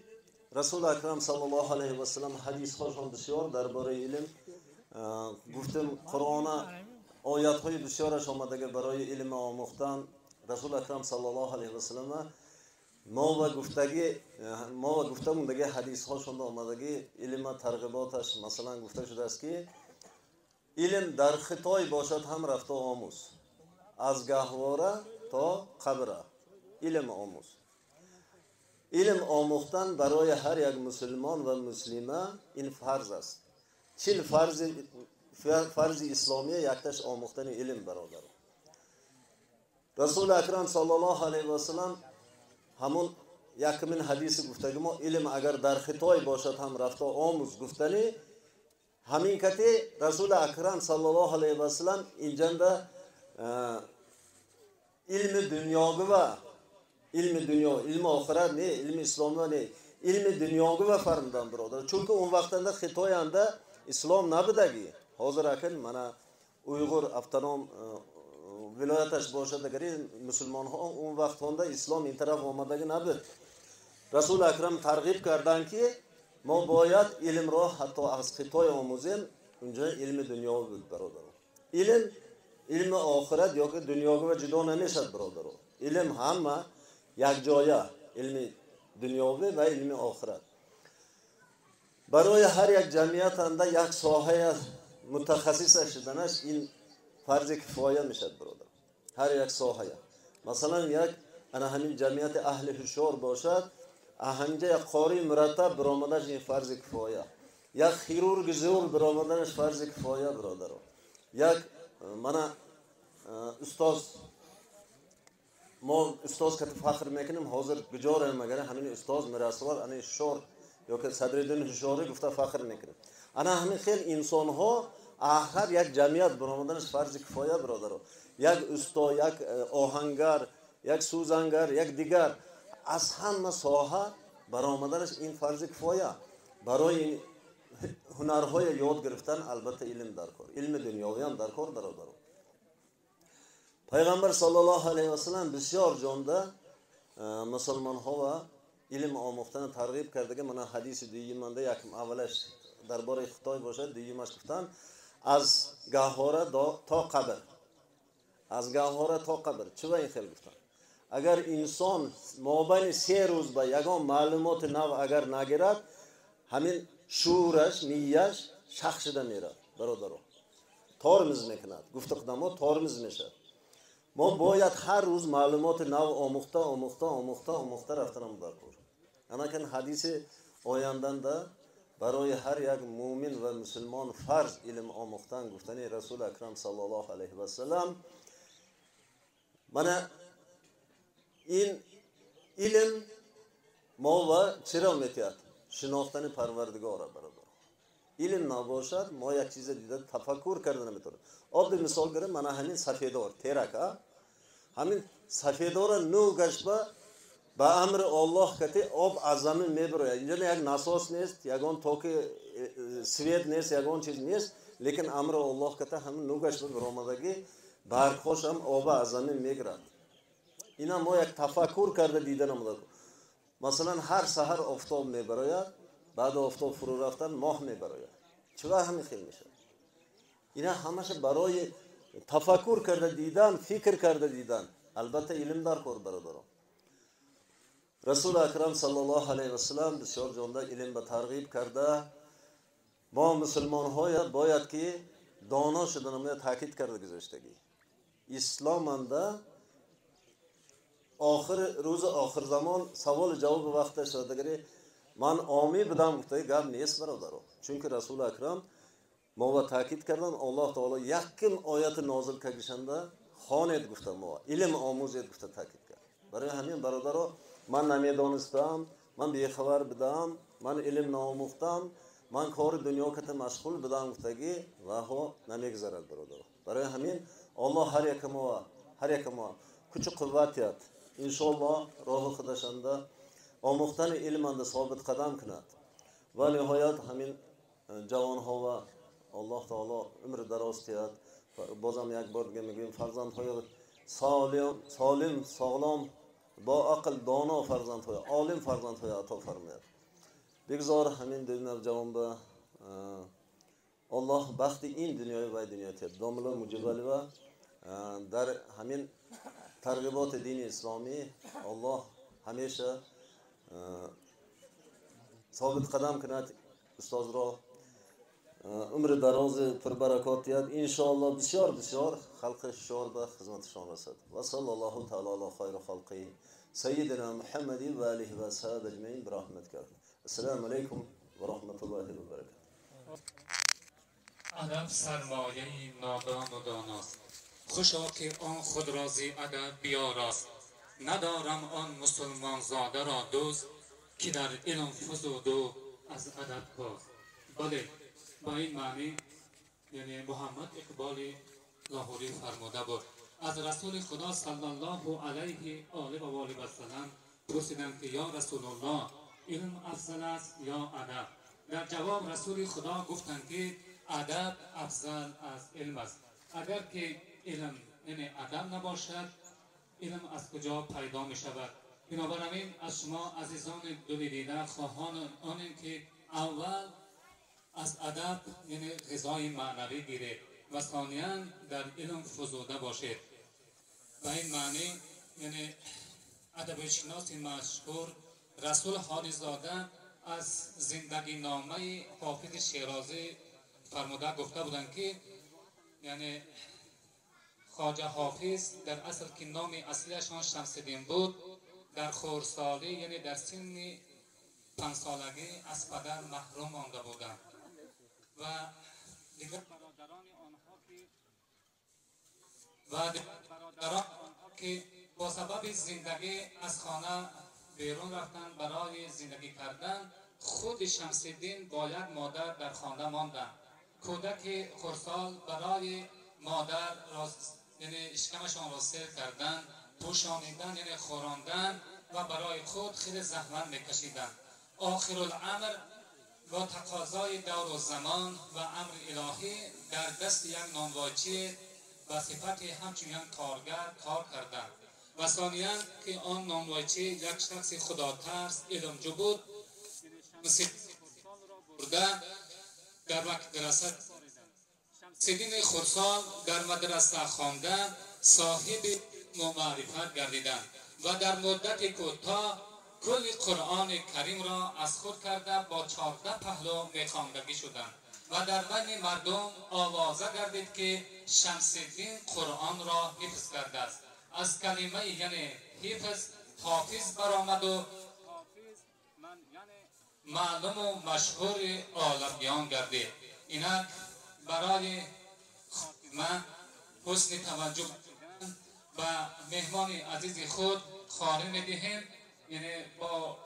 رسول اکرم صلی الله علیه و سلم حدیث هاشون بسیار درباره علم گفتم. قرآن آیات های بسیارش آمده برای علم آموختن. رسول اکرم صلی الله علیه و سلم ما و گفتم دیگه حدیث هاشون آمدگی علم ترغیباتش مثلا گفته شده است که علم در خطای باشد هم رفته آموز از گهواره تا قبره علم آموز. علم آموختن برای هر یک مسلمان و مسلمه این فرض است. 40 فرض اسلامی یکتش آموختن علم برادر. رسول اکرم صلی الله علیه و سلم همون یکمین حدیث گفته ما علم اگر در خطای باشد هم رفته آموز گفتنی همین کتی رسول اکرم صلی الله علیه و سلم اینجا علم دنیاوی و علم آخرت نه علم اسلامی نه علم دنیاوی و فرمودن برادر. چون که اون وقت خطای انده اسلام نبودگی. حاضر اکن من اویغور افتنام ولایتش باشد اگر مسلمان ها اون وقت هنده اسلام این طرف آمدگی نبود. رسول اکرم ترغیب کردن که ما باید علم را حتی از خطای آموزیم. اونجا علم دنیاوی بود برادر. علم آخرت یا که دنیاوی و جدا نمیشد برادر. علم همه یک جایه علم دنیاوی و علم آخرت. برای هر یک جمعیت انده یک ساحه متخصص شدنش این فرض کفایه میشد برادر. هر یک ساحه مثلا یک انا همین جمعیت اهل هوشیار باشد اهنجه یک قاری مرتب برآمدنش این فرض کفایه. یک خیرورگ زور برآمدنش فرض کفایه برادر. یک من ما استاد که فخر میکنیم حاضر بجاره مگر همین استاد مراسوار این شور یا که صدرالدین هوشیاری گفته فخر میکنیم. انا همین خیلی انسان ها آخر یک جمعیت برآمدنش فرض کفایه برادر. یک استاد، یک آهنگر، یک سوزنگر، یک دیگر از همه ساحه برآمدنش این فرض کفایه. برای این هنرهای یاد گرفتن البته علم در کار، علم دنیاوی هم در کار برادر. پیغمبر صلی الله علیه و سلم بسیار جانده مسلمان ها و علم آموختن ترغیب کرده که من حدیث دیگه مانده یکم اولش درباره خطای باشد دیگه‌اش گفتن از گهواره تا قبر از گهواره تا قبر چه این خیلی گفتن اگر انسان مابین 3 روز با یگان معلومات نو اگر نگیرد همین شورش نیش شخ شده میره برادران تارمز میکند گفت قدما تارمز میشه ما باید هر روز معلومات نو آموخته رفتنم در کار اما که حدیث آیندنده برای هر یک مومن و مسلمان فرض علم آموختن گفتنی رسول اکرم صلی الله علیه و سلم من این علم ما و چرا میتید شناختن پروردگاره برادر علم نباشد ما یک چیز دیده تفکر کردن نمیتونه آب مثال گرم من همین سفیدار تیرک همین سفیدار نو گشت با امر الله کتی آب از زمین میبره اینجا یک ناساس نیست یگان توک سوید نیست یگان چیز نیست لیکن امر الله کتی همین نو گشت برآمدگی برخوش هم آب از زمین میگرد اینا ما یک تفکر کرده دیدن آمده مثلا هر سحر آفتاب میبراید بعد آفتاب فرو رفتن ماه میبراید چرا همین خیلی میشه اینا همش برای تفکر کرده دیدن فکر کرده دیدن البته علم در کار برادران رسول اکرم صلی الله علیه و سلم بسیار جانده علم به ترغیب کرده ما مسلمان های باید که دانا شدن ما تاکید کرده گذاشتگی اسلام انده آخر روز آخر زمان سوال جواب وقت شده من آمی بدم گفته گپ نیست برادر چون که رسول اکرم ما و تاکید کردن الله تعالی یکم آیت نازل کردنده خواند گفته ما علم آموزید گفته تاکید کرد برای همین برادرها من نمیدانستم من بی خبر بدم من علم ناموختم من کار دنیا کت مشغول بدم گفتگی و ها نمیگذرد برادر برای همین الله هر یک ما کچ قوتیت انشالله راه خودشنده آموختن علم اند ثابت قدم کند و نهایت همین جوان ها و الله تعالی عمر دراز تید بازم یک بار میگیم فرزند های سالم سالم با عقل دانا فرزند های عالم فرزند های عطا فرماید بگذار همین دنیا جوان به الله بخت این دنیای و دنیا تید داملا مجبل و در همین ترغیبات دین اسلامی الله همیشه ثابت قدم کند استاد را عمر دراز پر برکاتیت انشاءالله بسیار خلق شعار به خدمتشان رسد و صلی الله تعالی علی خیر خلقه سیدنا محمد و آله و اصحاب اجمعین برحمتک السلام علیکم و رحمت الله و برکاته ادب سرمایه نادان و داناست خوشا که آن خود رازی ادب بیاراست ندارم آن مسلمان زاده را دوست که در علم فزود و از ادب کاست بله با این معنی یعنی محمد اقبال لاهوری فرموده بود از رسول خدا صلی الله علیه آله و آله و سلم پرسیدند که یا رسول الله علم افضل است یا ادب در جواب رسول خدا گفتند که ادب افضل از علم است اگر که علم یعنی ادب نباشد علم از کجا پیدا می شود بنابراین از شما عزیزان دل دیده خواهان آنیم که اول از ادب یعنی غذای معنوی گیرید و ثانیاً در علم فزوده باشید و این معنی یعنی ادب شناس مشهور رسول حاریزاده از زندگی نامه حافظ شیرازی فرموده گفته بودند که یعنی خواجه حافظ در اصل که نام اصلیشان شمس‌الدین بود در خردسالی یعنی در سن 5 سالگی از پدر محروم مانده بودند و دیگر برادران آنها که با سبب زندگی از خانه بیرون رفتن برای زندگی کردن خود شمس‌الدین با یک مادر در خانه ماندند کودک خردسال برای مادر یعنی اشکمشان را سیر کردن پوشانیدن یعنی خوراندن و برای خود خیلی زحمت میکشیدند آخر الامر با تقاضای دور و زمان و امر الهی در دست یک نانوایچی و صفت همچنین کارگر کار کردند و ثانیاً که آن نانوایچی یک شخص خداترس علمجو بود مثل برده در وقت درست سیدین خردسال در مدرسه خوانده صاحب علم و معرفت گردیدند و در مدت کوتاه کل قرآن کریم را از خود کرده با 14 پهلو میخواندگی شدند و در بین مردم آوازه گردید که شمس الدین قرآن را حفظ کرده است. از کلمه یعنی حافظ برآمد و معلوم و مشهور عالمیان گردید. اینک برای من حسن توجه و مهمان عزیز خود خواهی می‌دهیم، یعنی با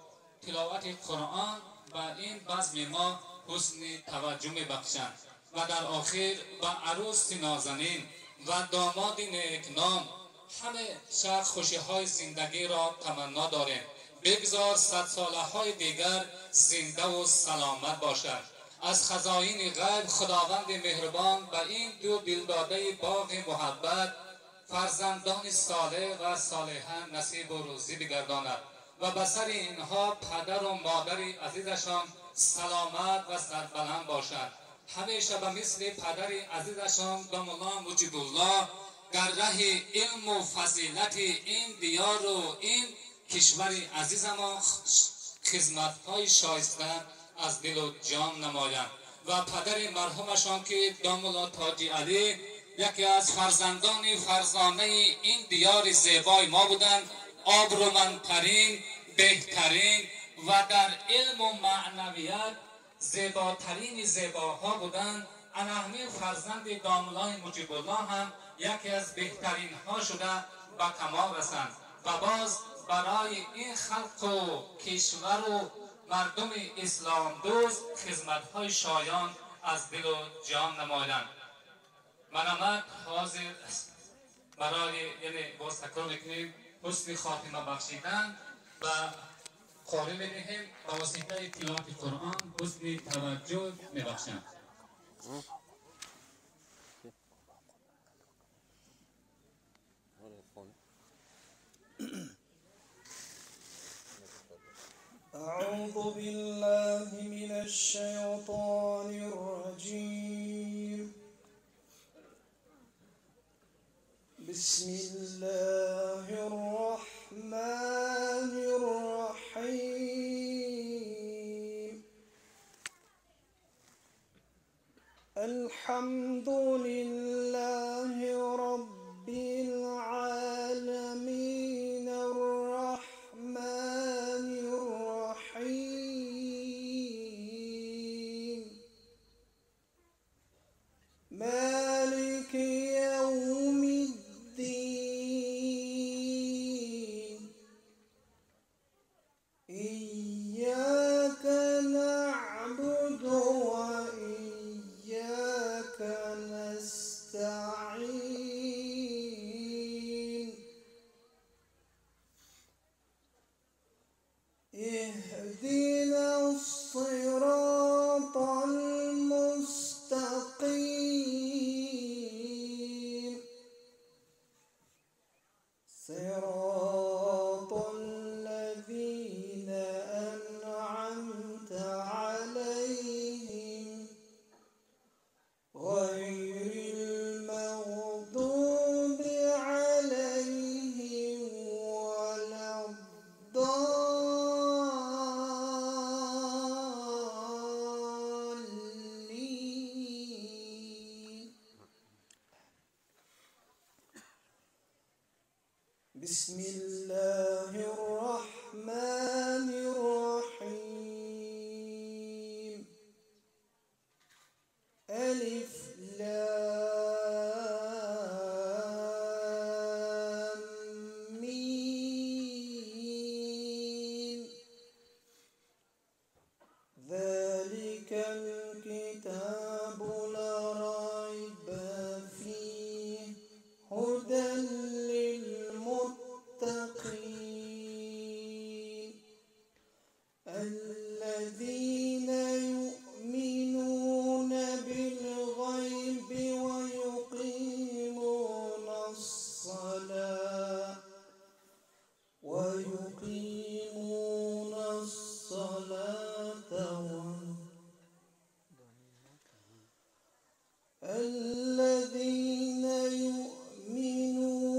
تلاوت قرآن و این بزم ما حسن توجه می‌بخشند و در آخر و عروس نازنین و داماد نیکنام همه شب خوشی‌های زندگی را تمنا داریم. بگذار 100 ساله‌های دیگر زنده و سلامت باشد. از خزائن غیب خداوند مهربان به این دو دلداده باغ محبت فرزندان صالح و صالحه نصیب و روزی بگرداند و به سر اینها پدر و مادر عزیزشان سلامت و سربلند باشد. همیشه به مثل پدر عزیزشان دامالله مجیب الله در ره علم و فضیلت این دیار و این کشور عزیز ما خدمت‌های شایسته از دل و جان نمایند و پدر مرحومشان که دامالله تاجی علی یکی از فرزندان فرزانه این دیار زیبای ما بودند، آبرومندترین، بهترین و در علم و معنویت زیباترین زیباها بودند. همین فرزند دامالله مجیب الله هم یکی از بهترین ها شده به کمال رسند و باز برای این خلق و کشور و مردم اسلام دوست خدمت‌های شایان از دل و جان نمایند. منامت حاضر برای یعنی باز تکرار میکنیم حسن خاتمه بخشیدن و قاری میدهیم با واسطه تلاوت قرآن حسن توجه میبخشند. أعوذ بالله من الشيطان الرجيم. بسم الله الرحمن الرحيم. الحمد لله رب العالمين الرحمن الرحيم مالك يوم الدين إياك نعبد وإياك نستعين اهدنا الصراط المستقيم صراط الذين أنعمت عليهم غير المغضوب عليهم ولا الضالين. بسم الله الرحمن الرحيم. ألف لام ميم. ذلك الكتاب لا ريب فيه هدى للمتقين الذين يؤمنون بالغيب ويقيمون الصلاة الذين يؤمنون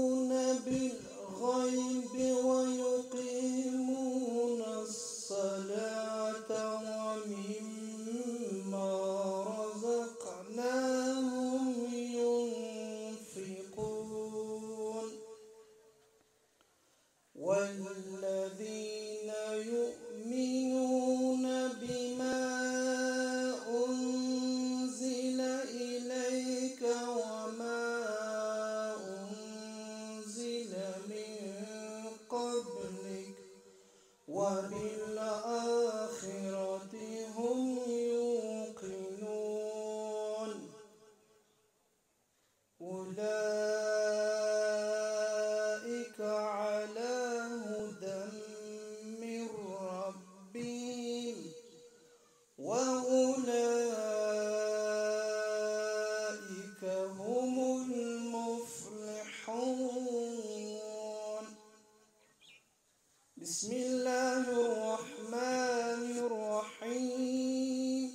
بسم الله الرحمن الرحيم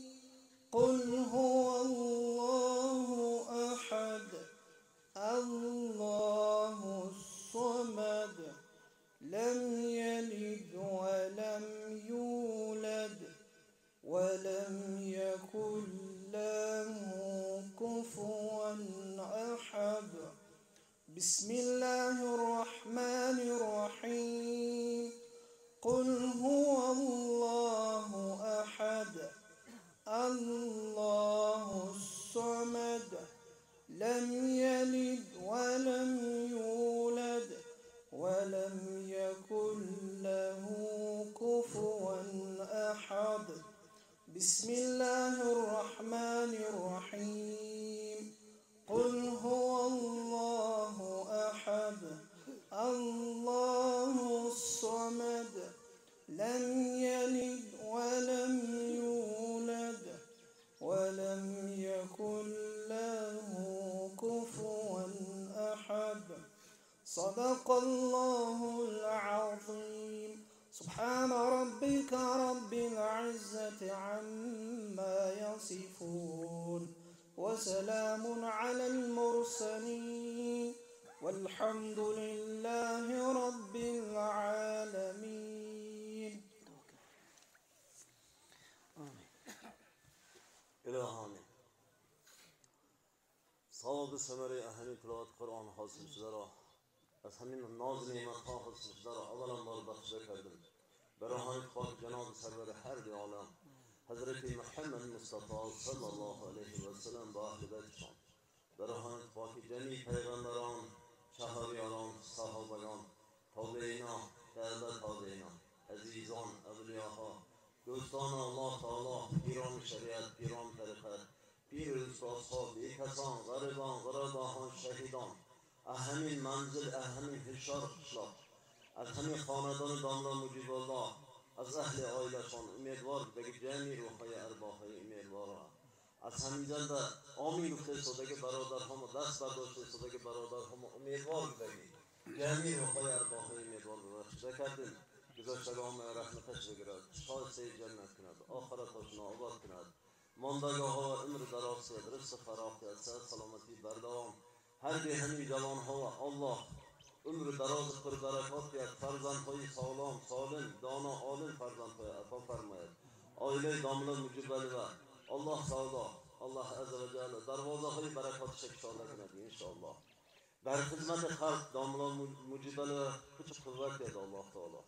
قل هو الله أحد الله الصمد لم يلد ولم يولد ولم يكن له كفوا أحد بسم الله الرحمن الرحيم قل هو الله أحد الله الصمد لم يلد ولم يولد ولم يكن له كفوا أحد بسم الله الرحمن الرحيم قل هو الله أحد الله الصمد لم يلد ولم يولد ولم يكن له كفوا أحد صدق الله العظيم سبحان ربك رب العزة عما يصفون وسلام على المرسلين والحمد لله رب العالمين الهاني صواب ثمره اهمی تلاوت قرآن حاصل شده را از همین ناز نعمت ها حاصل شده را اولا بار بخشیده کردم برای خاک جناب سرور هر دی عالم حضرت محمد مصطفی صلی الله علیه و سلم با اهل بیتشان برای خاک جمیع پیغمبران شهریاران صحابیان تابعینا بعد تابعینا عزیزان اولیاها دوستان الله تعالی پیران شریعت پیران طریقت پیر استادها بی کسان غریبان غرباهان شهیدان اهمین منزل اهمین فشار قشلاق از همین خاندان داملا مجیب الله از اهل آیلشان امیدوار بگه جمعی روحای ارباهای امیدوارا از همین جنده آمین گفته صدق برادر هم دست برداشته صدق برادر هم امیدوار بگه جمعی روحای ارباهای امیدوار ببخشیده کردیم گذاشتگان رحمتش بگیرد شایسته جنت کند آخرتشون آباد کند ماندگاه ها عمر دراز کند رزق فراخ کند صحت سلامتی بردوام هر به همین جوان ها الله عمر دراز پر برکات کند فرزندهای سالم سالم دانا عالم فرزندهای عطا فرماید عائله داملا مجیبلی و الله تعالی الله عز و جل دروازه های برکاتش اشاره کند ان شاء الله در خدمت خلق داملا مجیبلی کچ قوت کند الله تعالی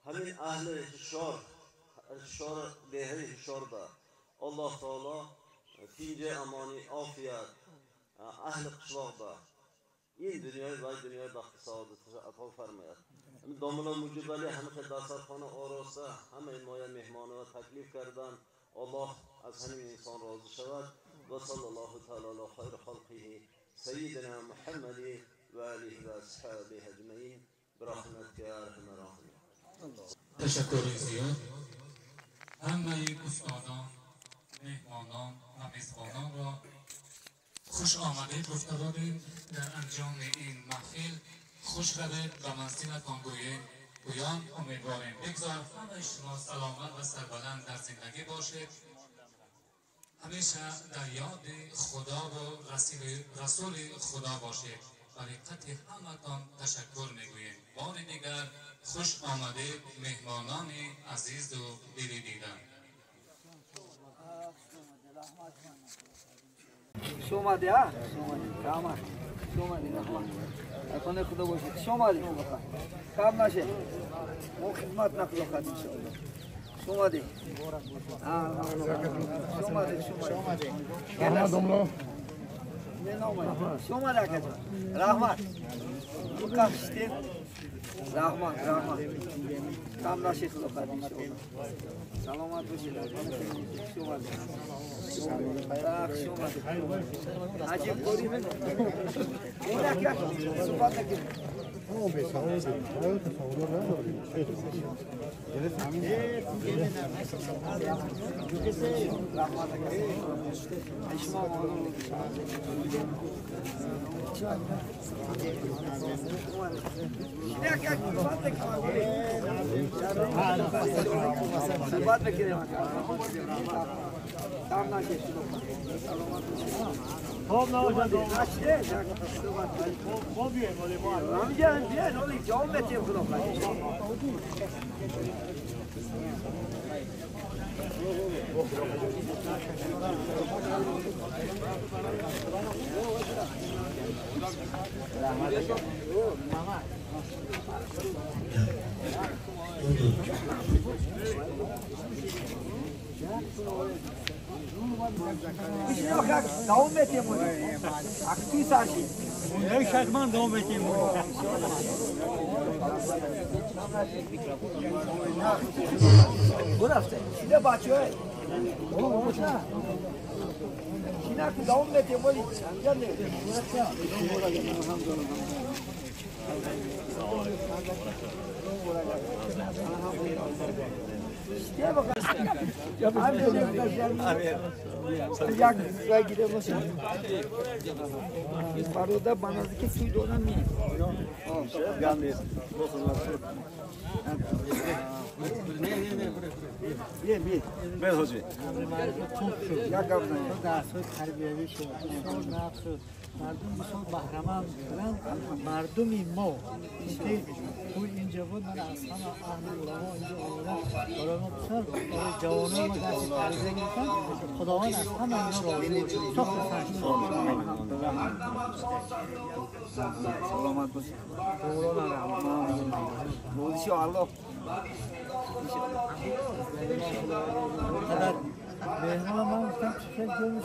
همین اهل هشار دهه هشار با الله تعالی تینجه امانی عافیت اهل قشلاق با این دنیای دنیای بخت سعادت عطا فرماید داملا مجیبلی همه که دسترخانه آراسته همه مایه مهمانه و تکلیف کردن الله از همین انسان راضی شود و صلی الله تعالی علی خیر خلقه سیدنا محمد و آله و اصحابه اجمعین برحمتک یا ارحم الراحمین. تشکر زیاد همه استادان مهمانان و میزبانان را خوش آمدید گفته بودیم در انجام این محفل خوش روید و منزلتان گویان امیدواریم بگذار همه شما سلامت و سربلند در زندگی باشید همیشه در یاد خدا و رسول خدا باشید برای قطع همتان تشکر میگوییم بار دیگر خوش آمدید مهمانان عزیز و دلی دیدن شومده ها شومده شومده اکنون خدا باشید شومده کام نشه ما خدمت نکنیم ان شاء الله شومده شومده شومده کجا رحمت تو کاشتی رحمت کام نشه خدا خدا ان شاء الله سلامت باشید شومده عجیب کوری من اینا کیا صحبت نکنیم Davam edeyim onu. Aktif saçı. Ne şartman devam edeyim onu. Burası. Şimdi başlıyor. Oğlum boşuna. Şimdi devam edeyim onu. Gel ne? Ya bakalım. Jak gide musun? Paroda bana ki suyu donan mı? Geldi. Bir. Ben hoca. Ya gavna. Ders terbiyevi şu. Nafsu. مردم بسیار بهره‌مند بودند مردمی ما که تو اینجا بود من از همه اهل علما اینجا آوردم برای ما بسیار برای جوانان ما درس تربیه گرفتن خداوند از همه اینا راضی بود سخت سنج سلامت باشید قرآن رحمان بودشی الله مهمان من گفتم چه جوری